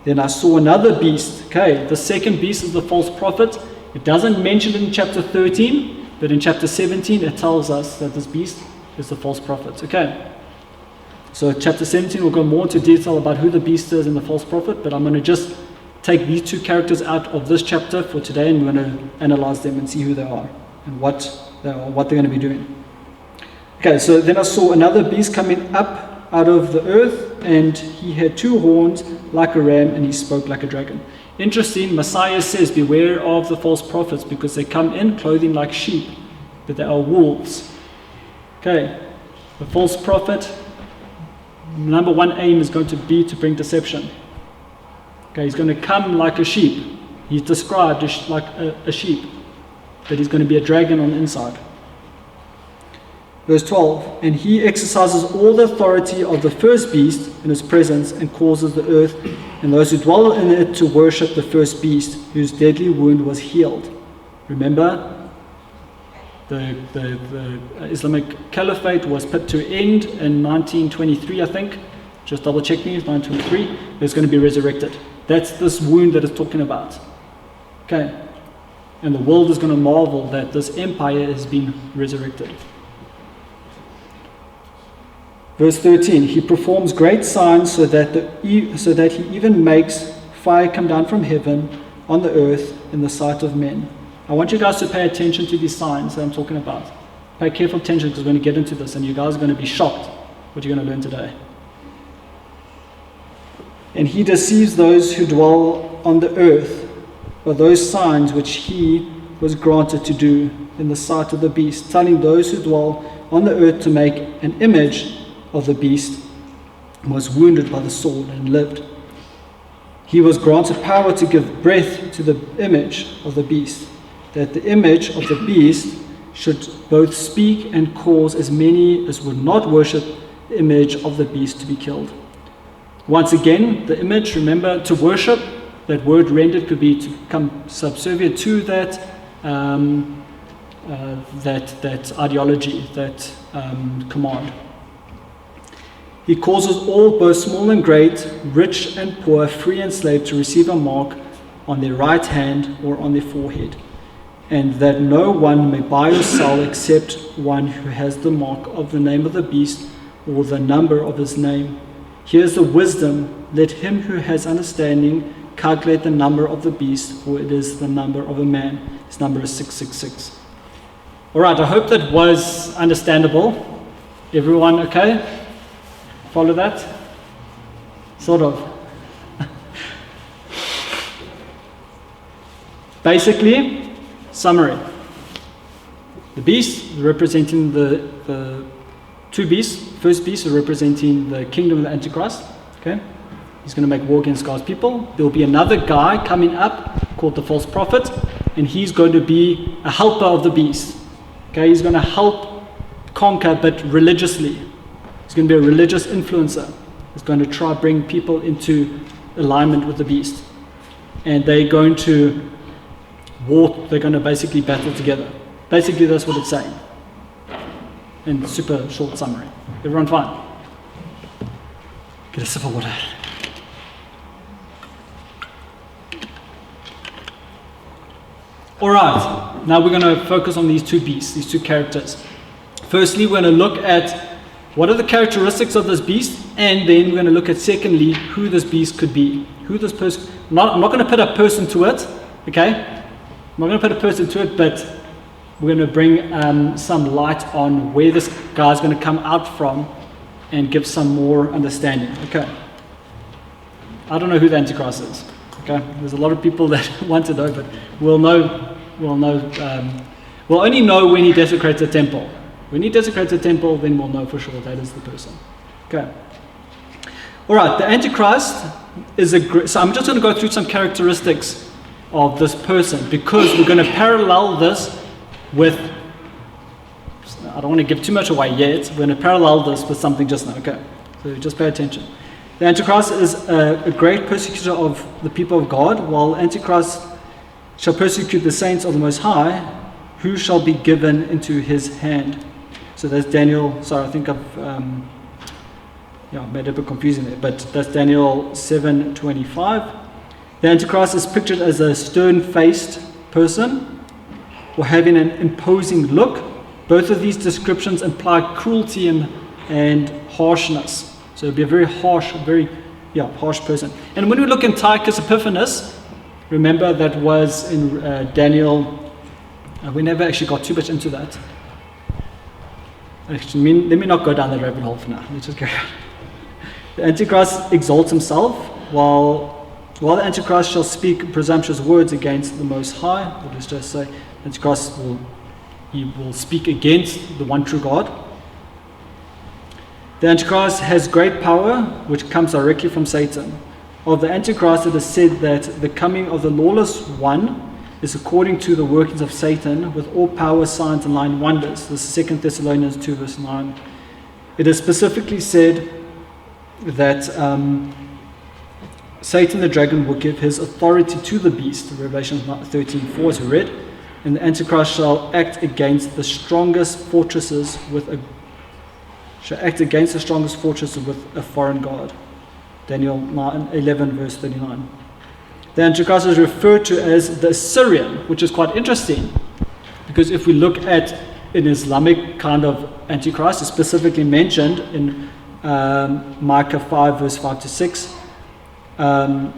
Then I saw another beast. Okay, the second beast is the false prophet. It doesn't mention it in chapter 13, but in chapter 17 it tells us that this beast is the false prophet. Okay, so chapter 17 will go more into detail about who the beast is and the false prophet, but I'm going to just take these two characters out of this chapter for today, and we're going to analyze them and see who they are and what they're going to be doing. Okay, so then I saw another beast coming up out of the earth, and he had 2 horns like a ram, and he spoke like a dragon. Interesting, Messiah says, beware of the false prophets, because they come in clothing like sheep, but they are wolves. Okay, the false prophet, number one aim is going to be to bring deception. Okay, he's going to come like a sheep. He's described like a sheep, but he's going to be a dragon on the inside. Verse 12, and he exercises all the authority of the first beast in his presence, and causes the earth and those who dwell in it to worship the first beast, whose deadly wound was healed. Remember, the Islamic Caliphate was put to end in 1923, I think. Just double check me, it's 1923. It's going to be resurrected. That's this wound that it's talking about. Okay. And the world is going to marvel that this empire has been resurrected. Verse 13, he performs great signs so that he even makes fire come down from heaven on the earth in the sight of men. I want you guys to pay attention to these signs that I'm talking about. Pay careful attention because we're going to get into this and you guys are going to be shocked what you're going to learn today. And he deceives those who dwell on the earth by those signs which he was granted to do in the sight of the beast, telling those who dwell on the earth to make an image of the beast, was wounded by the sword and lived. He was granted power to give breath to the image of the beast, that the image of the beast should both speak and cause as many as would not worship the image of the beast to be killed. Once again, the image, remember, to worship, that word rendered could be to become subservient to that ideology, that command. He causes all, both small and great, rich and poor, free and slave, to receive a mark on their right hand or on their forehead, and that no one may buy or sell except one who has the mark of the name of the beast or the number of his name. Here's the wisdom. Let him who has understanding calculate the number of the beast, for it is the number of a man. His number is 666. All right, I hope that was understandable. Everyone okay? Follow that? Sort of. Basically, summary. The beast representing the two beasts. First beast is representing the kingdom of the Antichrist. Okay? He's going to make war against God's people. There will be another guy coming up called the false prophet, and he's going to be a helper of the beast. Okay? He's going to help conquer, but religiously. He's going to be a religious influencer. He's going to try to bring people into alignment with the beast. And they're going to war, they're going to basically battle together. Basically, that's what it's saying. In super short summary. Everyone fine? Get a sip of water. All right, now we're going to focus on these two beasts, these two characters. Firstly, we're going to look at what are the characteristics of this beast, and then we're going to look at, secondly, who this beast could be. Who this person, I'm not going to put a person to it, okay? I'm not going to put a person to it, but we're going to bring some light on where this guy's going to come out from and give some more understanding, okay? I don't know who the Antichrist is, okay? There's a lot of people that want to know, but we'll only know when he desecrates a temple. When he desecrates a temple, then we'll know for sure that is the person. Okay. All right, the Antichrist is so I'm just going to go through some characteristics of this person because we're going to parallel this with, I don't want to give too much away yet, we're going to parallel this with something just now, okay? So just pay attention. The Antichrist is a great persecutor of the people of God, while Antichrist shall persecute the saints of the Most High, who shall be given into his hand. So that's Daniel, sorry, I think I've made it a bit confusing there, but that's Daniel 7:25. The Antichrist is pictured as a stern-faced person or having an imposing look. Both of these descriptions imply cruelty and harshness. So it'd be a very harsh, harsh person. And when we look in Antiochus Epiphanes, remember that was in Daniel, we never actually got too much into that. Actually, let me not go down that rabbit hole for now. Let's just carry on. The Antichrist exalts himself, while the Antichrist shall speak presumptuous words against the Most High. Or let's just say, Antichrist will speak against the one true God. The Antichrist has great power, which comes directly from Satan. Of the Antichrist, it is said that the coming of the lawless one is according to the workings of Satan, with all power, signs, and lying wonders. This is 2 Thessalonians 2, verse 9. It is specifically said that Satan the dragon will give his authority to the beast, Revelation 13:4 as we read, and the Antichrist shall act against the strongest fortresses with a foreign god. Daniel 11, verse 39. the Antichrist is referred to as the Assyrian, which is quite interesting. Because if we look at an Islamic kind of Antichrist, it's specifically mentioned in Micah 5, verse 5 to 6. You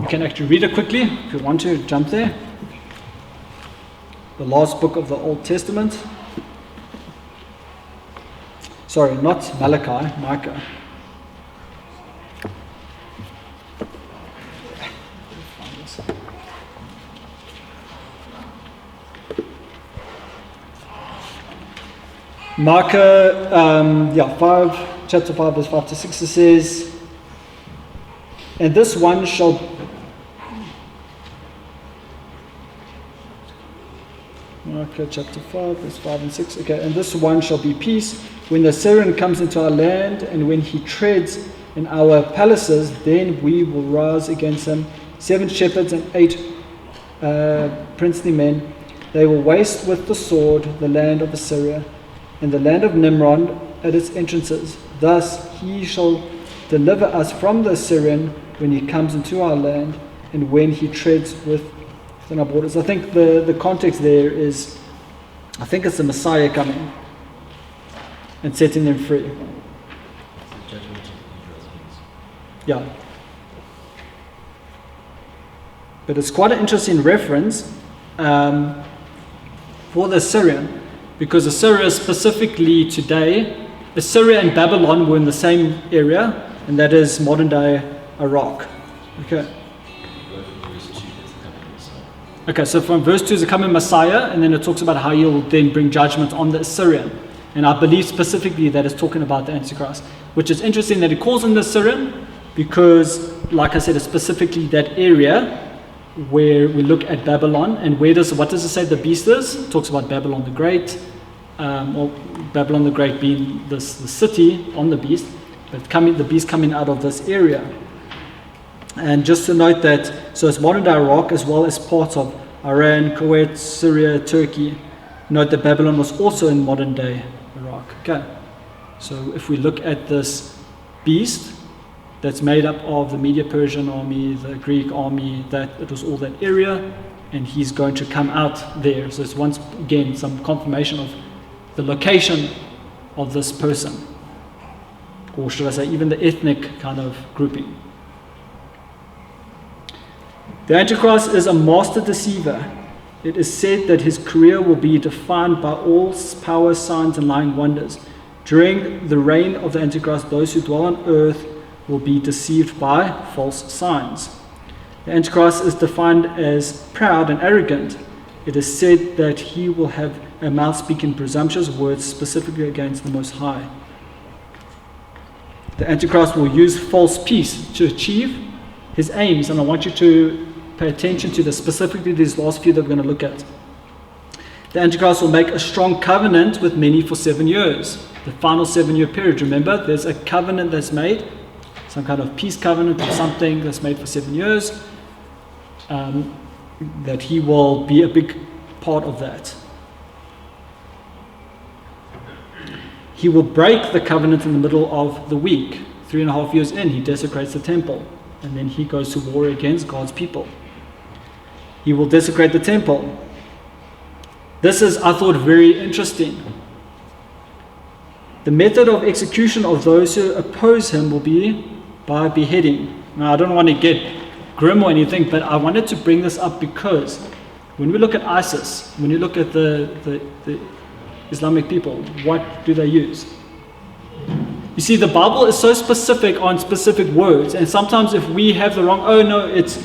can actually read it quickly if you want to jump there. The last book of the Old Testament. Sorry, not Malachi, Micah. Micah, chapter 5, verse 5 to 6, it says, and this one shall... Micah chapter 5, verse 5 and 6. Okay, and this one shall be peace. When the Assyrian comes into our land, and when he treads in our palaces, then we will rise against him. 7 shepherds and 8 princely men. They will waste with the sword the land of Assyria, and the land of Nimrod at its entrances. Thus he shall deliver us from the Assyrian when he comes into our land, and when he treads within our borders. I think the context there is, I think it's the Messiah coming and setting them free. Yeah. But it's quite an interesting reference for the Assyrian, because Assyria specifically today, Assyria and Babylon were in the same area, and that is modern day Iraq. Okay, so from verse 2 is the coming Messiah, and then it talks about how he'll then bring judgment on the Assyrian. And I believe specifically that it's talking about the Antichrist, which is interesting that he calls him the Assyrian, because, like I said, it's specifically that area where we look at Babylon, and what does it say the beast is? It talks about Babylon the Great, or Babylon the Great being the city on the beast, but the beast coming out of this area. And just to note that, so it's modern day Iraq as well as parts of Iran, Kuwait, Syria, Turkey. Note that Babylon was also in modern day Iraq. Okay, so if we look at this beast that's made up of the Medo-Persian army, the Greek army, that it was all that area, and he's going to come out there. So it's once again some confirmation of the location of this person, or should I say even the ethnic kind of grouping. The Antichrist is a master deceiver. It is said that his career will be defined by all power, signs, and lying wonders. During the reign of the Antichrist, those who dwell on earth will be deceived by false signs. The Antichrist is defined as proud and arrogant. It is said that he will have a mouth speaking presumptuous words specifically against the Most High. The Antichrist will use false peace to achieve his aims, and I want you to pay attention to this, specifically these last few that we're going to look at. The Antichrist will make a strong covenant with many for 7 years. The final 7-year period. Remember, there's a covenant that's made, some kind of peace covenant or something that's made for 7 years, that he will be a big part of that. He will break the covenant in the middle of the week. 3.5 years in, he desecrates the temple, and then he goes to war against God's people. He will desecrate the temple. This is, I thought, very interesting. The method of execution of those who oppose him will be by beheading. Now, I don't want to get grim or anything, but I wanted to bring this up because when we look at ISIS, when you look at the Islamic people, what do they use? You see, the Bible is so specific on specific words, and sometimes if we have the wrong, oh no, it's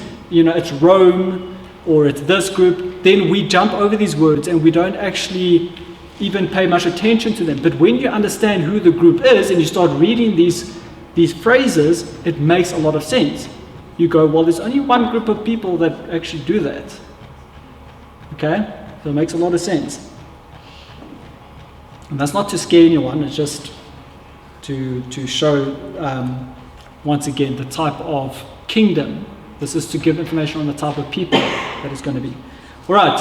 Rome, or it's this group, then we jump over these words and we don't actually even pay much attention to them. But when you understand who the group is and you start reading these phrases, it makes a lot of sense. You go, well, there's only one group of people that actually do that. Okay? So it makes a lot of sense. And that's not to scare anyone, it's just to show, once again, the type of kingdom. This is to give information on the type of people that it's going to be. All right.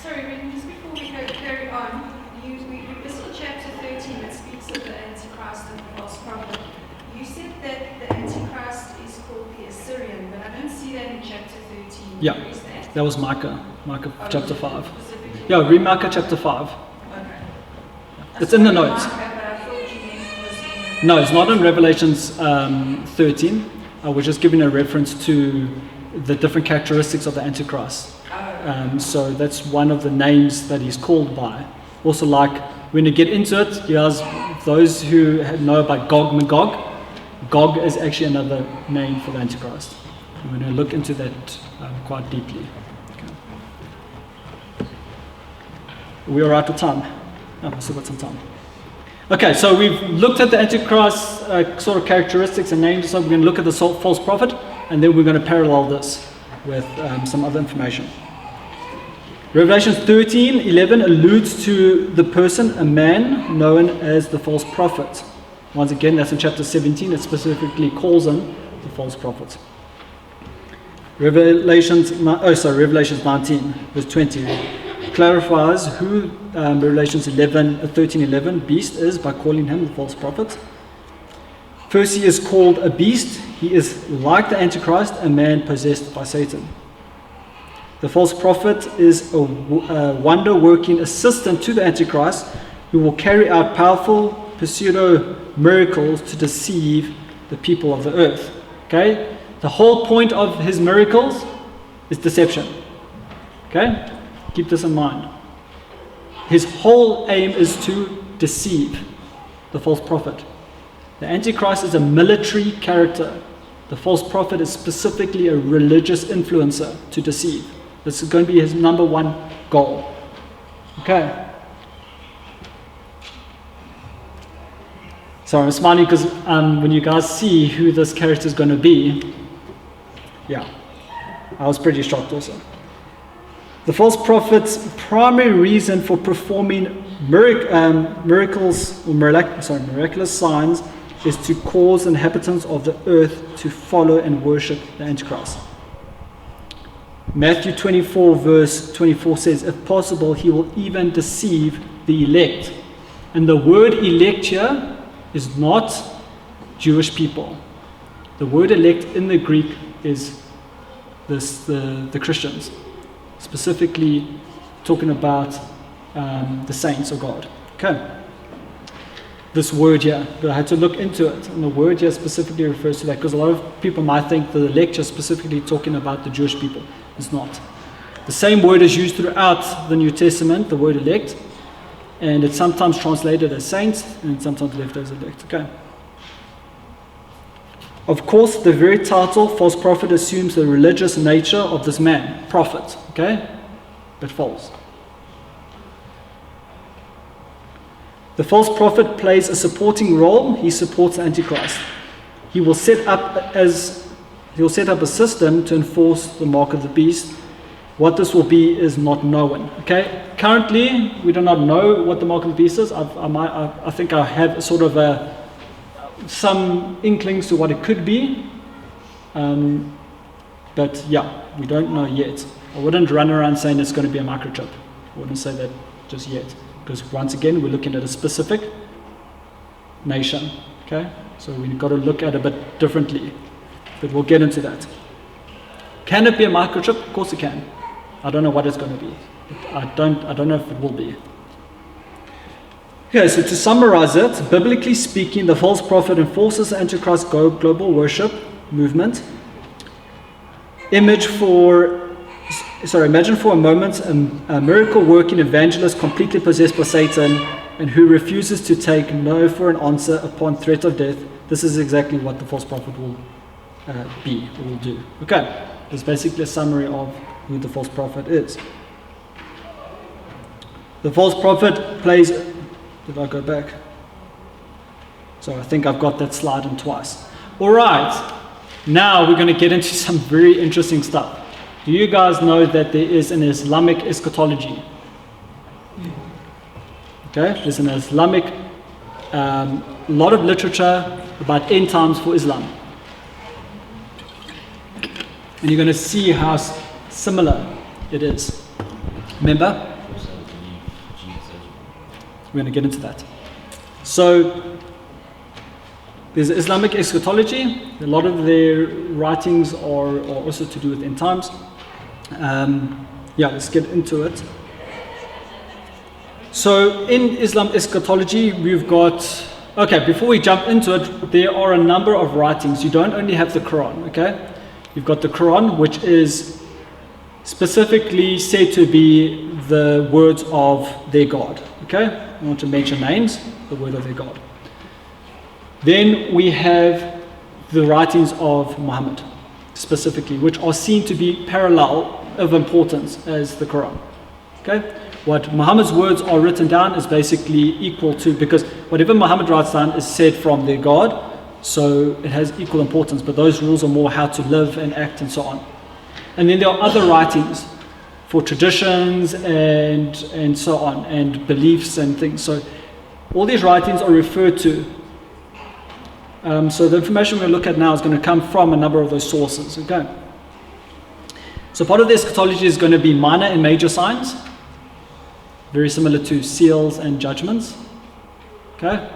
Sorry, Brendan, just before we carry on, we visited chapter 13 that speaks of the Antichrist and the false prophet. You said that the Antichrist is called the Assyrian. Yeah, Where's that? that was Micah chapter 5. Specifically. Yeah, read Micah chapter 5. Okay. It's in the notes. But I thought you meant was in No, it's not in Revelations 13. We're just giving a reference to the different characteristics of the Antichrist. So that's one of the names that he's called by. Also, like when you get into it, he has those who know about Gog Magog. Gog is actually another name for the Antichrist. I'm going to look into that quite deeply. Okay. We're all right with time. Oh, I still got some time. Okay, so we've looked at the Antichrist sort of characteristics and names. So we're going to look at the false prophet, and then we're going to parallel this with some other information. Revelation 13:11 alludes to the person, a man known as the false prophet. Once again, that's in chapter 17. It specifically calls him the false prophet. Revelations 19, verse 20 clarifies who Revelations 13:11 beast is by calling him the false prophet. First, he is called a beast. He is like the Antichrist, a man possessed by Satan. The false prophet is a wonder-working assistant to the Antichrist who will carry out powerful pseudo-miracles to deceive the people of the earth. Okay? The whole point of his miracles is deception. Okay? Keep this in mind. His whole aim is to deceive the false prophet. The Antichrist is a military character. The false prophet is specifically a religious influencer to deceive. This is going to be his number one goal. Okay. So I'm smiling because when you guys see who this character is going to be, yeah, I was pretty shocked also. The false prophet's primary reason for performing miraculous signs is to cause inhabitants of the earth to follow and worship the Antichrist. Matthew 24 verse 24 says, if possible, he will even deceive the elect. And the word elect here is not Jewish people. The word elect in the Greek is the Christians, specifically talking about the saints of God. Okay. This word here, but I had to look into it, and the word here specifically refers to that, because a lot of people might think the elect is specifically talking about the Jewish people. It's not. The same word is used throughout the New Testament, the word elect, and it's sometimes translated as saints and sometimes left as elect. Okay. Of course, the very title, false prophet, assumes the religious nature of this man, prophet. Okay, but false. The false prophet plays a supporting role. He supports the Antichrist. He will set up a system to enforce the mark of the beast. What this will be is not known. Okay. Currently, we do not know what the mark of the beast is. I think I have sort of some inklings to what it could be, but yeah, we don't know yet. I wouldn't run around saying it's going to be a microchip. I wouldn't say that just yet, because once again, we're looking at a specific nation. Okay. So we've got to look at it a bit differently. But we'll get into that. Can it be a microchip? Of course it can. I don't know what it's going to be. I don't know if it will be. Okay, so to summarize it, biblically speaking, the false prophet enforces the Antichrist global worship movement. Imagine for a moment a miracle-working evangelist completely possessed by Satan and who refuses to take no for an answer upon threat of death. This is exactly what the false prophet will will do. Okay, it's basically a summary of who the false prophet is. The false prophet plays. Did I go back? So I think I've got that slide in twice. All right, now we're going to get into some very interesting stuff. Do you guys know that there is an Islamic eschatology? Okay, there's an Islamic, lot of literature about end times for Islam. And you're going to see how similar it is. Remember? We're going to get into that. So, there's Islamic eschatology. A lot of their writings are also to do with end times. Let's get into it. So in Islam eschatology, we've got, before we jump into it, there are a number of writings. You don't only have the Quran, okay? You've got the Quran, which is specifically said to be the words of their God, okay? I want to mention names, the word of their God. Then we have the writings of Muhammad, specifically, which are seen to be parallel of importance as the Quran, okay? What Muhammad's words are written down is basically equal to, because whatever Muhammad writes down is said from their God, so it has equal importance, but those rules are more how to live and act and so on. And then there are other writings for traditions and so on, and beliefs and things. So all these writings are referred to. So the information we're going to look at now is going to come from a number of those sources, okay? So part of the eschatology is going to be minor and major signs, very similar to seals and judgments. Okay?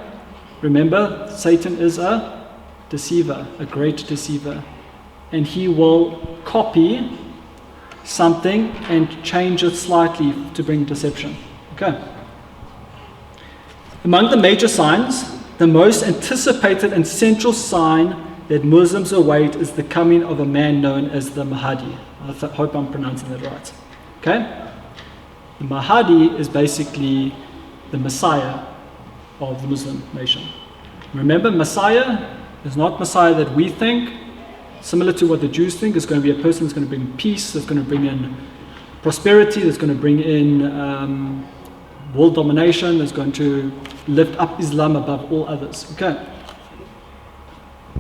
Remember, Satan is a deceiver, a great deceiver. And he will copy something and change it slightly to bring deception. Okay? Among the major signs, the most anticipated and central sign that Muslims await is the coming of a man known as the Mahdi. I hope I'm pronouncing that right. Okay? The Mahdi is basically the Messiah of the Muslim nation. Remember, Messiah is not Messiah that we think, similar to what the Jews think. It's going to be a person that's going to bring peace, that's going to bring in prosperity, that's going to bring in world domination, that's going to lift up Islam above all others. Okay.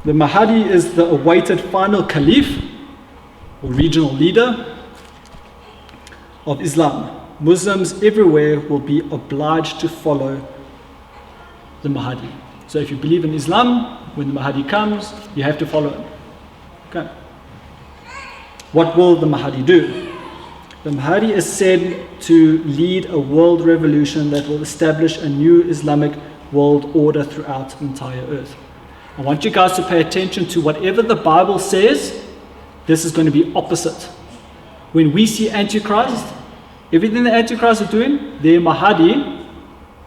The Mahdi is the awaited final caliph or regional leader of Islam. Muslims everywhere will be obliged to follow the Mahdi. So if you believe in Islam, when the Mahdi comes, you have to follow him. Okay. What will the Mahdi do? The Mahdi is said to lead a world revolution that will establish a new Islamic world order throughout the entire earth. I want you guys to pay attention to whatever the Bible says. This is going to be opposite. When we see Antichrist, everything the Antichrist is doing, their Mahdi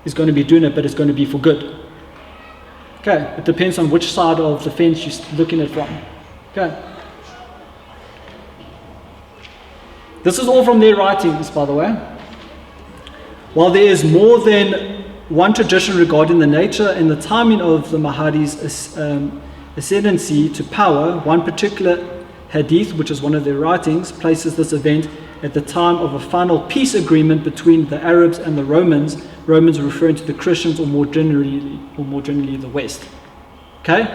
is going to be doing it, but it's going to be for good. Okay, it depends on which side of the fence you're looking at from. Okay. This is all from their writings, by the way. While there is more than one tradition regarding the nature and the timing of the Mahdi's ascendancy to power, one particular hadith, which is one of their writings, places this event at the time of a final peace agreement between the Arabs and the Romans. Romans referring to the Christians, or more generally the West. Okay?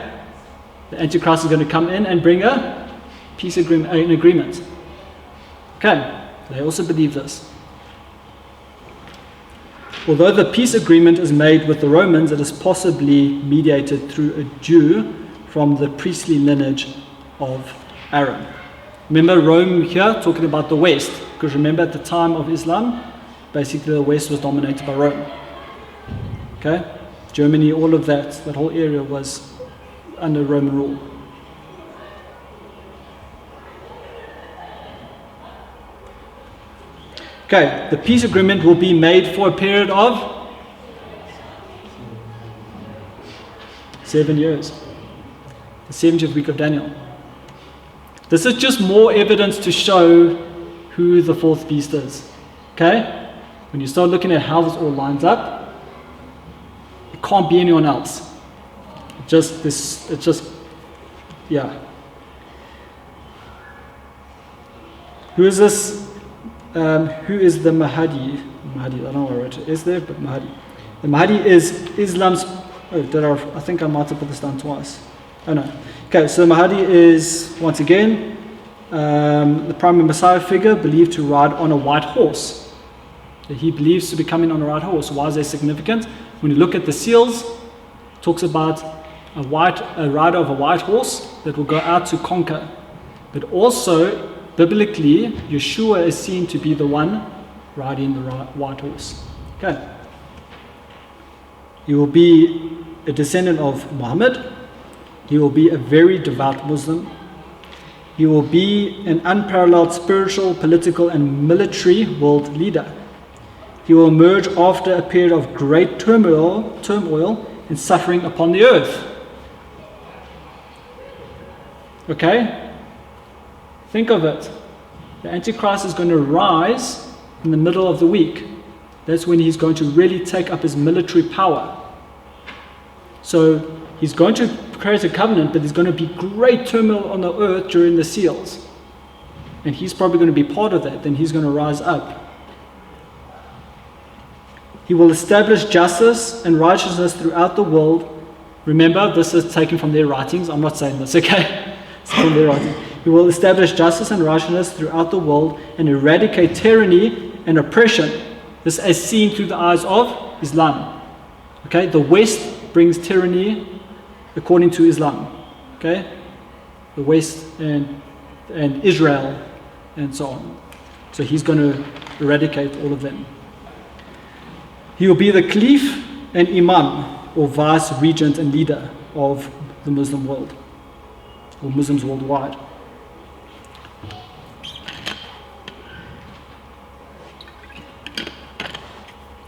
The Antichrist is going to come in and bring a peace agreement, an agreement. Okay? They also believe this. Although the peace agreement is made with the Romans, it is possibly mediated through a Jew from the priestly lineage of Aaron. Remember Rome here talking about the West, because remember at the time of Islam, basically the West was dominated by Rome. Okay? Germany, all of that whole area was under Roman rule. Okay, the peace agreement will be made for a period of 7 years. The 70th week of Daniel. This is just more evidence to show who the fourth beast is. Okay? When you start looking at how this all lines up, it can't be anyone else. Yeah. Who is this? Who is the Mahdi? Mahdi, I don't know where it is there, but Mahdi. The Mahdi is Islam's. I think I might have put this down twice. Oh no. Okay, so the Mahdi is, once again, the primary Messiah figure believed to ride on a white horse. He believes to be coming on a white horse. Why is that significant? When you look at the seals, it talks about a rider of a white horse that will go out to conquer. But also, biblically, Yeshua is seen to be the one riding the white horse. Okay. He will be a descendant of Muhammad. He will be a very devout Muslim. He will be an unparalleled spiritual, political, and military world leader. He will emerge after a period of great turmoil and suffering upon the earth. Okay? Think of it. The Antichrist is going to rise in the middle of the week. That's when he's going to really take up his military power. So he's going to create a covenant, but there's going to be great turmoil on the earth during the seals. And he's probably going to be part of that. Then he's going to rise up. He will establish justice and righteousness throughout the world. Remember, this is taken from their writings. I'm not saying this, okay? It's from their writings. He will establish justice and righteousness throughout the world and eradicate tyranny and oppression. This is seen through the eyes of Islam. Okay? The West brings tyranny according to Islam. Okay? The West and Israel and so on. So he's going to eradicate all of them. He will be the Caliph and Imam, or vice regent and leader of the Muslim world, or Muslims worldwide.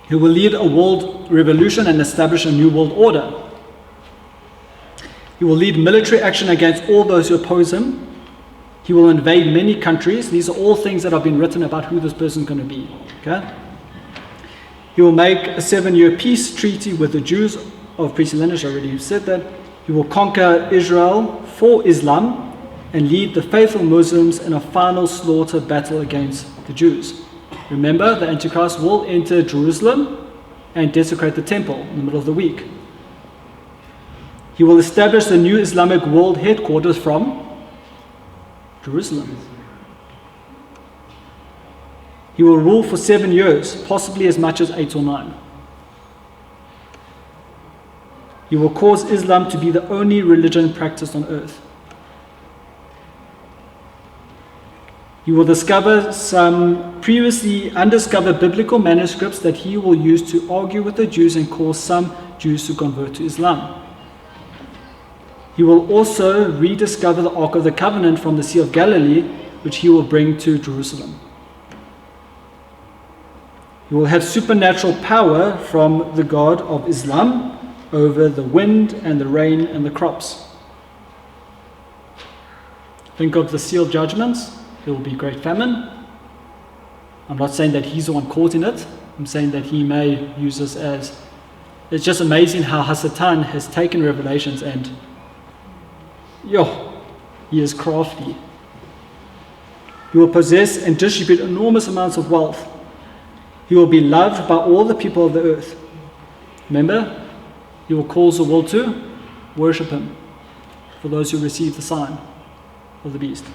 He will lead a world revolution and establish a new world order. He will lead military action against all those who oppose him. He will invade many countries. These are all things that have been written about who this person is going to be. Okay? He will make a 7-year peace treaty with the Jews of priestly lineage. I already said that. He will conquer Israel for Islam and lead the faithful Muslims in a final slaughter battle against the Jews. Remember, the Antichrist will enter Jerusalem and desecrate the temple in the middle of the week. He will establish the new Islamic world headquarters from Jerusalem. He will rule for 7 years, possibly as much as 8 or 9. He will cause Islam to be the only religion practiced on earth. He will discover some previously undiscovered biblical manuscripts that he will use to argue with the Jews and cause some Jews to convert to Islam. He will also rediscover the Ark of the Covenant from the Sea of Galilee, which he will bring to Jerusalem. He will have supernatural power from the God of Islam over the wind and the rain and the crops. Think of the seal judgments. There will be great famine. I'm not saying that he's the one caught in it. I'm saying that he may use this as... It's just amazing how Hasatan has taken Revelations and... he is crafty. He will possess and distribute enormous amounts of wealth. He will be loved by all the people of the earth. Remember, he will cause the world to worship him for those who receive the sign of the beast.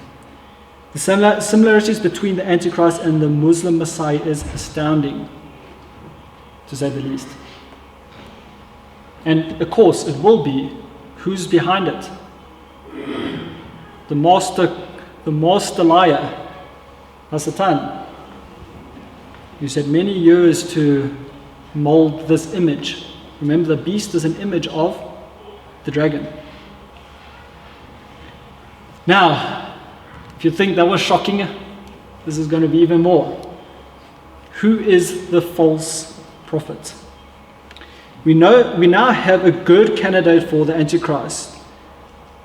The similarities between the Antichrist and the Muslim Messiah is astounding, to say the least. And of course, it will be who's behind it. The master liar, Hasatan. You said many years to mold this image. Remember, the beast is an image of the dragon. Now, if you think that was shocking, this is going to be even more. Who is the false prophet? We now have a good candidate for the Antichrist.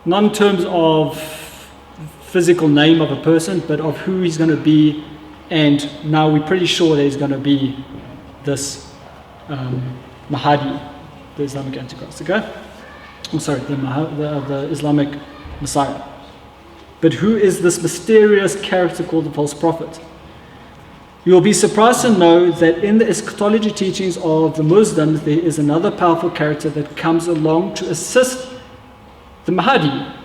Not in terms of physical name of a person, but of who he's going to be. And now we're pretty sure that he's going to be this Mahdi, the Islamic Antichrist. Okay? I'm sorry, the Islamic Messiah. But who is this mysterious character called the false prophet? You will be surprised to know that in the eschatology teachings of the Muslims, there is another powerful character that comes along to assist the Mahdi.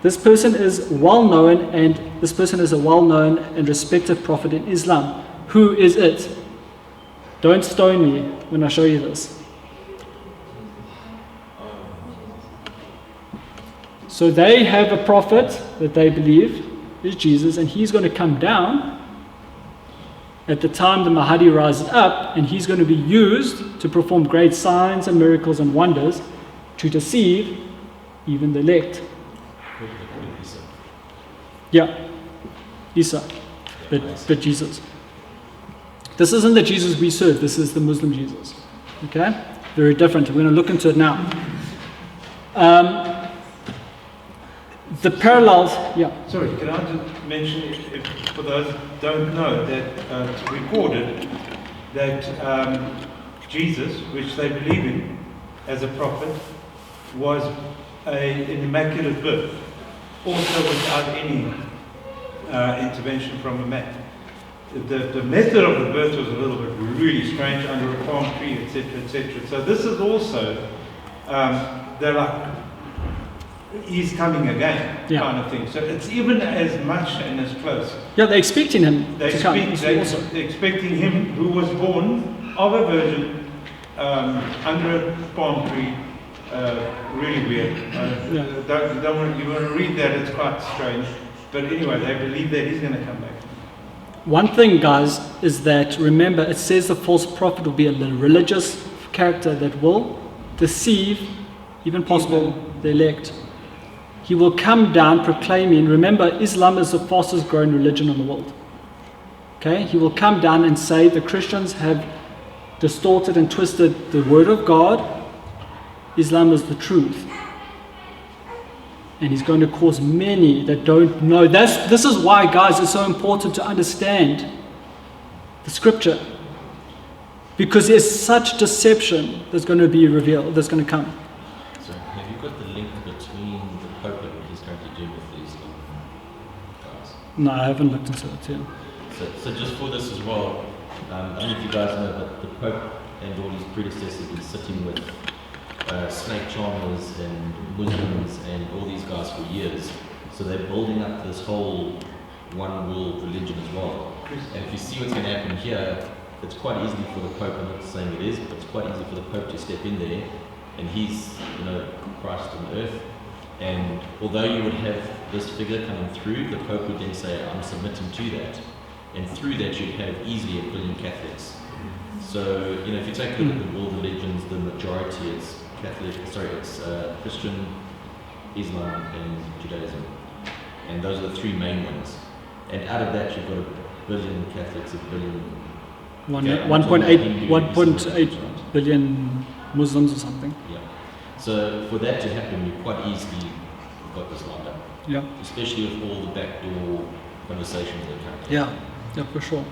This person is well known, and this person is a well-known and respected prophet in Islam. Who is it? Don't stone me when I show you this. So they have a prophet that they believe is Jesus, and he's going to come down at the time the Mahdi rises up, and he's going to be used to perform great signs and miracles and wonders to deceive even the elect. Yeah, Isa, but Jesus. This isn't the Jesus we serve, this is the Muslim Jesus. Okay? Very different. We're going to look into it now. The parallels, yeah. Sorry, can I just mention, if for those who don't know, that it's recorded that Jesus, which they believe in as a prophet, was an immaculate birth, also without any intervention from a man. The method of the birth was a little bit really strange, under a palm tree, etc., etc. So this is also, they're like, he's coming again, Yeah. kind of thing. So it's even as much and as close. Yeah, they're expecting him to come. They're Also. expecting him, who was born of a virgin, under a palm tree. Really weird. You want to read that, it's quite strange. But anyway, they believe that he's going to come back. One thing, guys, is that, remember, it says the false prophet will be a religious character that will deceive, even possible, the elect. He will come down proclaiming, remember, Islam is the fastest growing religion in the world. Okay? He will come down and say the Christians have distorted and twisted the word of God. Islam is the truth. And he's going to cause many that don't know. This is why, guys, it's so important to understand the scripture. Because there's such deception that's going to be revealed, that's going to come. So have you got the link between the Pope and what he's going to do with these guys? No, I haven't looked into it yet. So just for this as well, I don't know if you guys know, but the Pope and all his predecessors have been sitting with snake charmers and Muslims and all these guys for years. So they're building up this whole one world religion as well. And if you see what's going to happen here, it's quite easy for the Pope, I'm not saying it is, but it's quite easy for the Pope to step in there, and he's, Christ on earth. And although you would have this figure coming through, the Pope would then say, I'm submitting to that. And through that you'd have easily 1 billion Catholics. So, if you take a look at the world religions, the majority is it's Christian, Islam and Judaism. And those are the three main ones. And out of that you've got 1 billion Catholics, 1 billion... 1.8 billion Muslims or something. Yeah. So for that to happen, you quite easily got this lined up. Yeah. Especially with all the backdoor conversations that are currently. Yeah, for sure.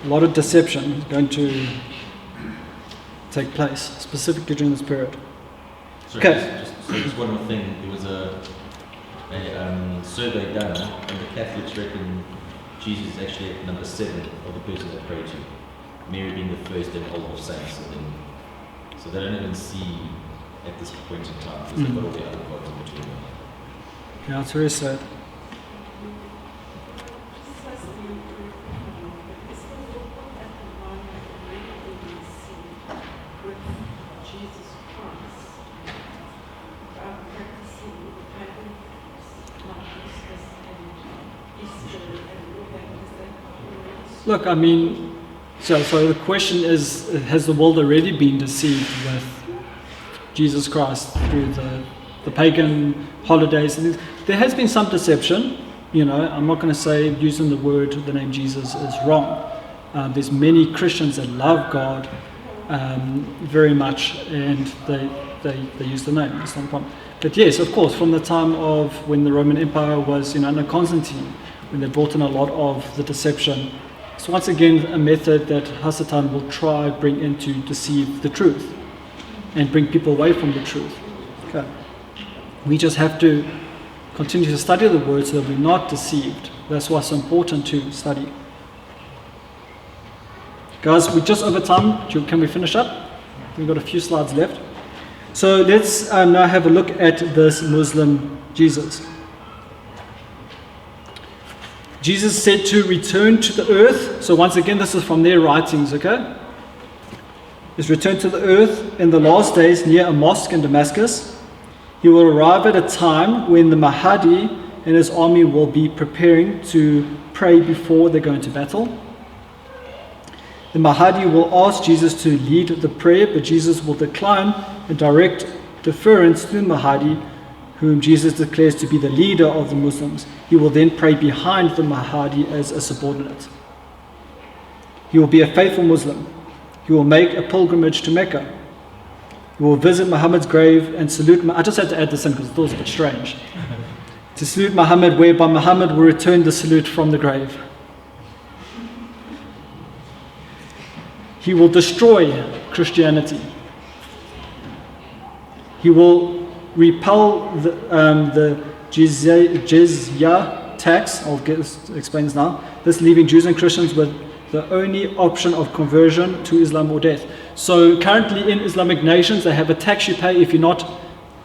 A lot of deception is going to take place, specifically during this period. Okay. Just one more thing. There was a survey done, and the Catholics reckon Jesus is actually at number 7 of the person they pray to. Mary being the first and all of saints. So they don't even see at this point in time, because they've got all the other gods in between them. Yeah, it's very sad. Look, I mean, so the question is, has the world already been deceived with Jesus Christ through the pagan holidays? And there has been some deception. I'm not going to say using the name Jesus is wrong. There's many Christians that love God very much, and they use the name. It's not a problem. But yes, of course, from the time of when the Roman Empire was under Constantine, when they brought in a lot of the deception. So once again, a method that Hasatan will try bring in to deceive the truth and bring people away from the truth. Okay. We just have to continue to study the word so that we're not deceived. That's why it's so important to study. Guys, we're just over time. Can we finish up? We've got a few slides left. So let's now have a look at this Muslim Jesus. Jesus said to return to the earth. So once again, this is from their writings, okay? Is return to the earth in the last days near a mosque in Damascus. He will arrive at a time when the Mahdi and his army will be preparing to pray before they go into battle. The Mahdi will ask Jesus to lead the prayer, but Jesus will decline and direct deference to the Mahdi, whom Jesus declares to be the leader of the Muslims. He will then pray behind the Mahdi as a subordinate. He will be a faithful Muslim. He will make a pilgrimage to Mecca. He will visit Muhammad's grave and salute. I just had to add this in because it was a bit strange. To salute Muhammad, whereby Muhammad will return the salute from the grave. He will destroy Christianity. He will repel the jizya tax. I'll explain this now. This leaving Jews and Christians with the only option of conversion to Islam or death. So currently in Islamic nations, they have a tax you pay if you're not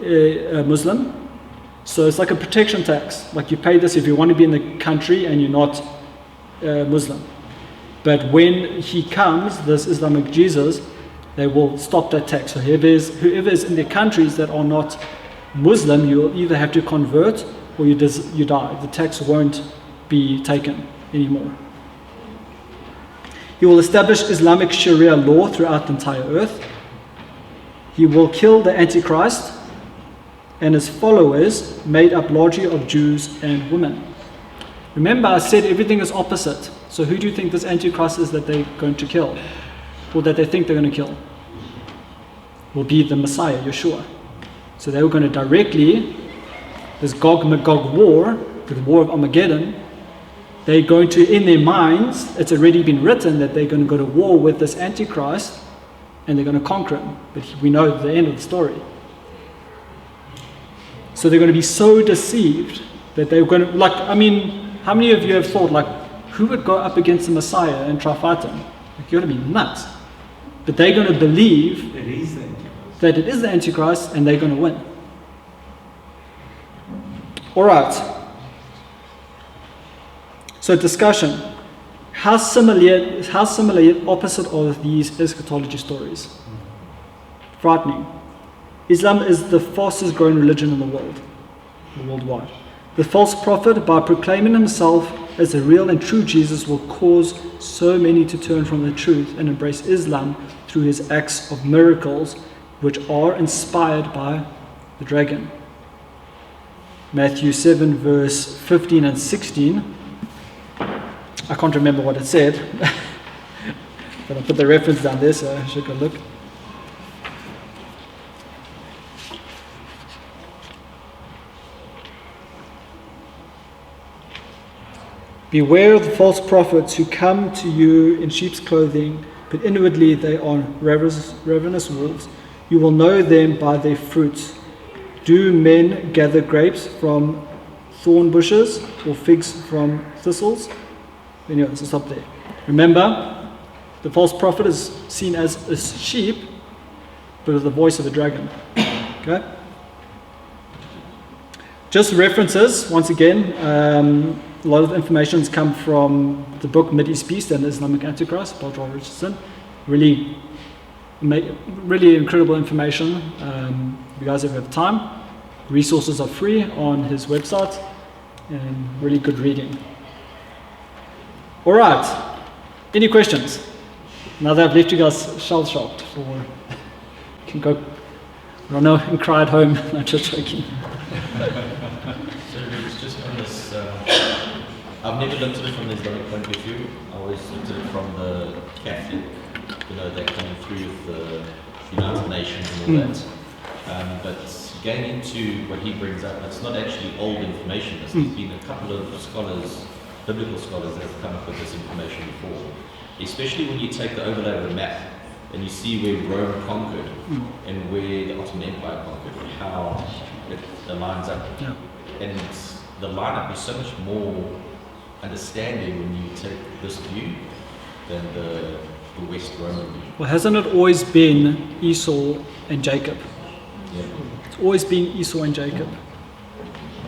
a Muslim. So it's like a protection tax. Like you pay this if you want to be in the country and you're not Muslim. But when he comes, this Islamic Jesus, they will stop that tax. So whoever is in the countries that are not Muslim, you'll either have to convert or you die. The tax won't be taken anymore. He will establish Islamic Sharia law throughout the entire earth. He will kill the Antichrist and his followers, made up largely of Jews and women. Remember, I said everything is opposite. So who do you think this Antichrist is that they're going to kill? Or that they think they're going to kill? Will be the Messiah, Yeshua. So they were going to directly, this Gog-Magog war, the war of Armageddon, they're going to, in their minds, it's already been written that they're going to go to war with this Antichrist and they're going to conquer him. But we know the end of the story. So they're going to be so deceived that they're going to, how many of you have thought, who would go up against the Messiah and try to fight him? You're going to be nuts. But they're going to believe that it is the Antichrist and they're going to win. All right. So discussion. How similar yet opposite are these eschatology stories? Frightening. Islam is the fastest growing religion in the world, worldwide. The false prophet, by proclaiming himself as the real and true Jesus, will cause so many to turn from the truth and embrace Islam through his acts of miracles, which are inspired by the dragon. Matthew 7 verse 15 and 16. I can't remember what it said, but I put the reference down there, so I should go look. Beware of the false prophets who come to you in sheep's clothing, but inwardly they are ravenous wolves. You will know them by their fruits. Do men gather grapes from thorn bushes or figs from thistles? Anyway, let's stop there. Remember, the false prophet is seen as a sheep, but with the voice of a dragon. Okay? Just references, once again, a lot of information has come from the book Mid-East Beast and the Islamic Antichrist by Joel Richardson. Really incredible information. If you guys ever have time, resources are free on his website and really good reading. All right, any questions? Now that I've left you guys shell-shocked, or you can go run out and cry at home. I'm just joking. So it's just on this, I've never looked at it from the Islamic point of view. I always looked at it from the Catholic, they're coming through with the United Nations and all that. But going into what he brings up, it's not actually old information. There's been a couple of scholars, biblical scholars, that have come up with this information before. Especially when you take the overlay of the map and you see where Rome conquered and where the Ottoman Empire conquered and how it lines up. Yeah. And the lineup is so much more understanding when you take this view than the West Roman view. Well, hasn't it always been Esau and Jacob? Yeah. It's always been Esau and Jacob.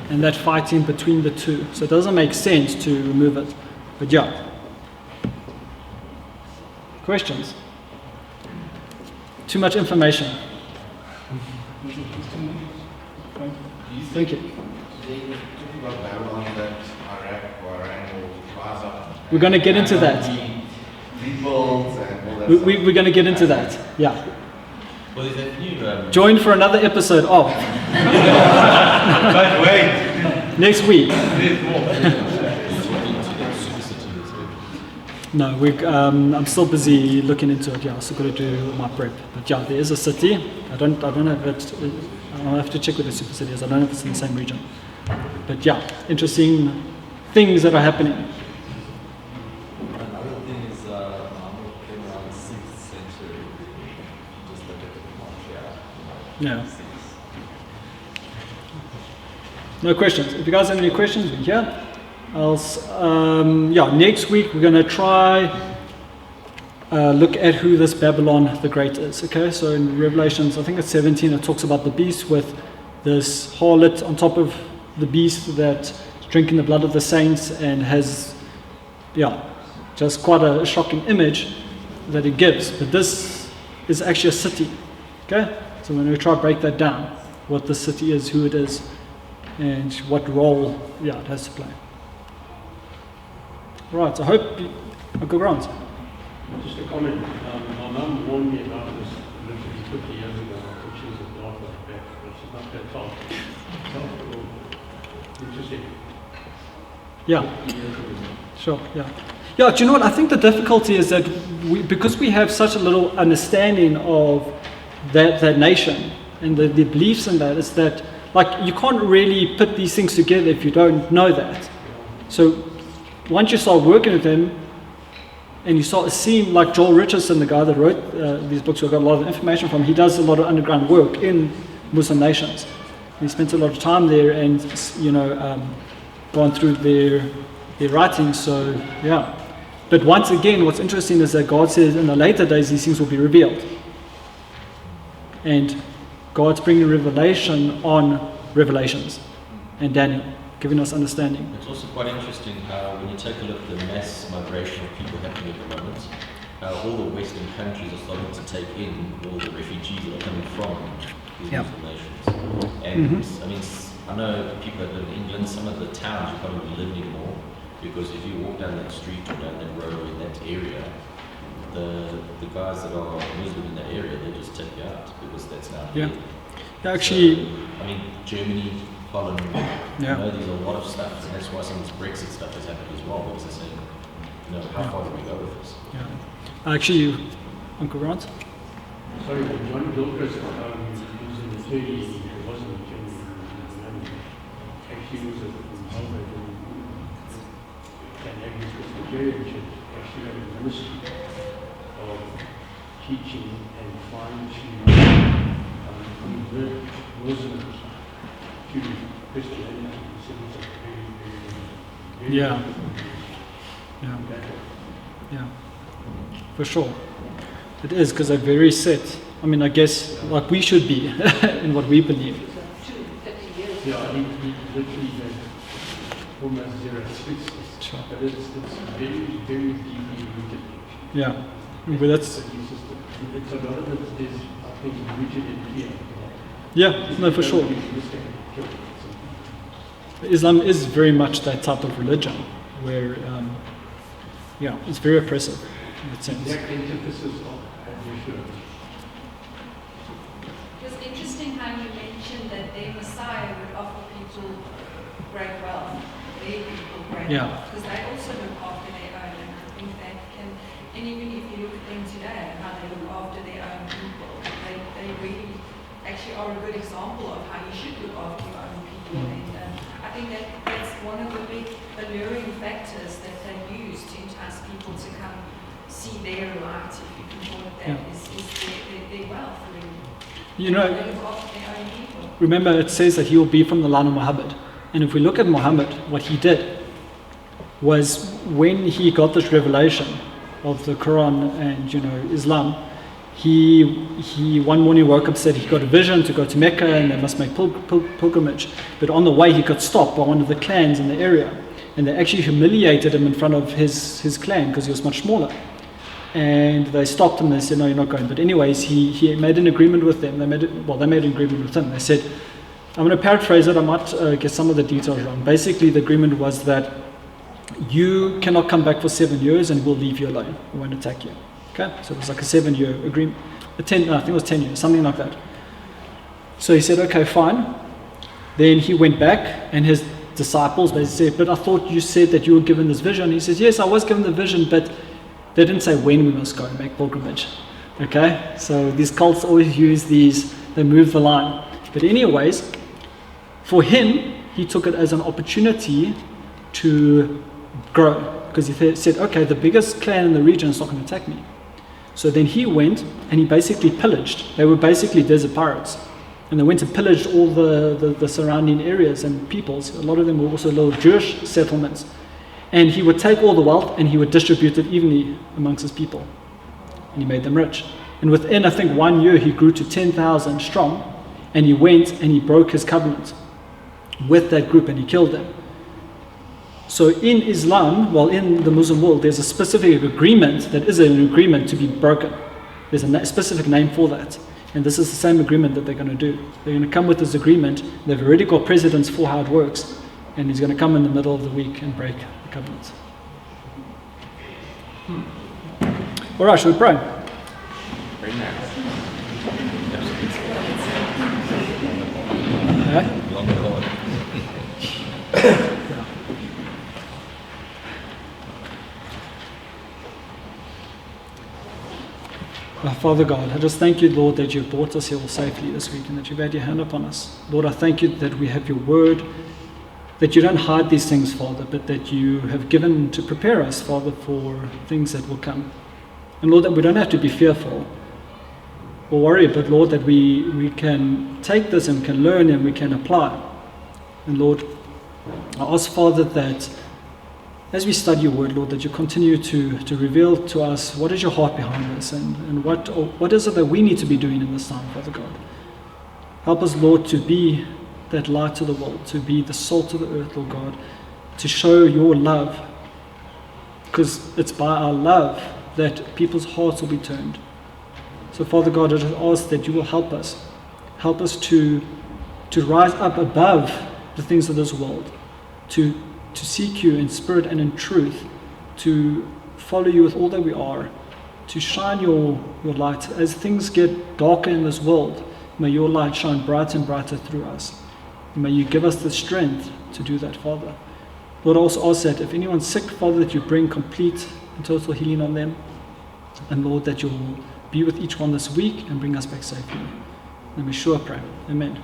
And that fighting between the two. So it doesn't make sense to remove it. But yeah. Questions? Too much information. Thank you. We're going to get into that. Rebuilt and all that We're going to get into that. Yeah. Well, there's that new. Join for another episode of But wait, next week. there's more. No, I'm still busy looking into it. Yeah, I still got to do my prep. But yeah, there is a city. I don't have it. I'll have to check with the super city is. I don't know if it's in the same region. But yeah, interesting things that are happening. Another thing is, Muhammad came around the 6th century. Just look at the Montreal. Yeah. No questions. If you guys have any questions, we're here. Else, next week we're going to try look at who this Babylon the Great is. Okay, so in Revelations, I think it's 17, it talks about the beast with this harlot on top of the beast that's drinking the blood of the saints and has, just quite a shocking image that it gives. But this is actually a city. Okay, so we're going to try to break that down, what the city is, who it is, and what role it has to play. Right, so I hope I go around. Just a comment. My mum warned me about this literally 50 years ago, which is a dog like that, but she's not that tall. So, interesting. Yeah, sure, yeah. Yeah, do you know what? I think the difficulty is that because we have such a little understanding of that nation and the beliefs in that, is that, like, you can't really put these things together if you don't know that. So, once you start working with them and you start seeing, like Joel Richardson, the guy that wrote these books, we got a lot of information from, he does a lot of underground work in Muslim nations. He spends a lot of time there and, gone through their writings, so yeah. But once again, what's interesting is that God says in the later days these things will be revealed. And God's bringing revelation on revelations and Daniel, giving us understanding. It's also quite interesting how when you take a look at the mass migration of people happening at the moment, how all the Western countries are starting to take in all the refugees that are coming from these Muslim nations. And I mean, I know people that live in England, some of the towns you can't even live anymore, because if you walk down that street or down that road in that area, the guys that are Muslim in that area, they just take you out because that's now. Yeah. Actually, so, I mean, Germany, Holland, there's a lot of stuff, and that's why some of this Brexit stuff has happened as well, because they're saying, how far do we go with this? Yeah. Actually, Uncle Grant? Sorry, John Gilchrist, who's in the 30s, he wasn't in Germany, actually was in Harvard, and his Presbyterian church actually had a ministry of teaching and trying to convert Muslims to Christianity. So it's a very Yeah, for sure. It is, because they're very set. I mean, I guess like we should be in what we believe. Yeah, he literally had almost zero success. Sure. But it's very, very deeply rooted. Yeah, but that's It's a lot of it is, I think, rooted in fear. no, for sure. Islam is very much that type of religion where, it's very oppressive in that sense. Exact antithesis of Yeshua. It was interesting how you mentioned that their Messiah would offer people great wealth, their people great wealth, because they also look after their own, and I think that can, and even if you look at them today, how they look after their own people, they really actually are a good example of how you should look after your own people, and I think that's one of the big alluring factors that they use to entice people to come see their light, if you can call it that, is their wealth, really. You know, They look after their own people. remember it says that he will be from the line of Muhammad. And if we look at Muhammad, what he did was when he got this revelation of the Quran and, Islam, he one morning woke up, said he got a vision to go to Mecca and they must make pilgrimage. But on the way he got stopped by one of the clans in the area. And they actually humiliated him in front of his clan because he was much smaller. And they stopped him and they said, no, you're not going. But anyways, he made an agreement with them. They made an agreement with him. They said, I'm going to paraphrase it, I might get some of the details wrong. Basically, the agreement was that you cannot come back for 7 years and we'll leave you alone. We won't attack you. Okay? So it was like a 7-year agreement. I think it was 10 years, something like that. So he said, okay, fine. Then he went back, and his disciples basically said, but I thought you said that you were given this vision. He says, yes, I was given the vision, but they didn't say when we must go and make pilgrimage. Okay? So these cults always use these, they move the line. But anyways, for him, he took it as an opportunity to grow. Because he said, okay, the biggest clan in the region is not going to attack me. So then he went and he basically pillaged. They were basically desert pirates. And they went and pillaged all the surrounding areas and peoples. A lot of them were also little Jewish settlements. And he would take all the wealth and he would distribute it evenly amongst his people. And he made them rich. And within, I think, 1 year, he grew to 10,000 strong. And he went and he broke his covenant with that group and he killed them. So in Islam, well, in the Muslim world, there's a specific agreement that is an agreement to be broken. There's a specific name for that. And this is the same agreement that they're going to do. They're going to come with this agreement. They've already got precedents for how it works. And he's going to come in the middle of the week and break the covenant. All right, shall we pray? Very nice. Okay. Long call. Father God, I just thank you, Lord, that you've brought us here all safely this week and that you've had your hand upon us. Lord, I thank you that we have your word, that you don't hide these things, Father, but that you have given to prepare us, Father, for things that will come. And Lord, that we don't have to be fearful or worry, but Lord, that we can take this and can learn and we can apply. And Lord, I ask, Father, that as we study your word, Lord, that you continue to reveal to us what is your heart behind this and what is it that we need to be doing in this time, Father God. Help us, Lord, to be that light to the world, to be the salt of the earth, Lord God, to show your love, because it's by our love that people's hearts will be turned. So, Father God, I just ask that you will help us to rise up above the things of this world, to seek you in spirit and in truth, to follow you with all that we are, to shine your light. As things get darker in this world, may your light shine brighter and brighter through us. And may you give us the strength to do that, Father. Lord, I also ask that if anyone's sick, Father, that you bring complete and total healing on them. And Lord, that you'll be with each one this week and bring us back safely. And we sure pray. Amen.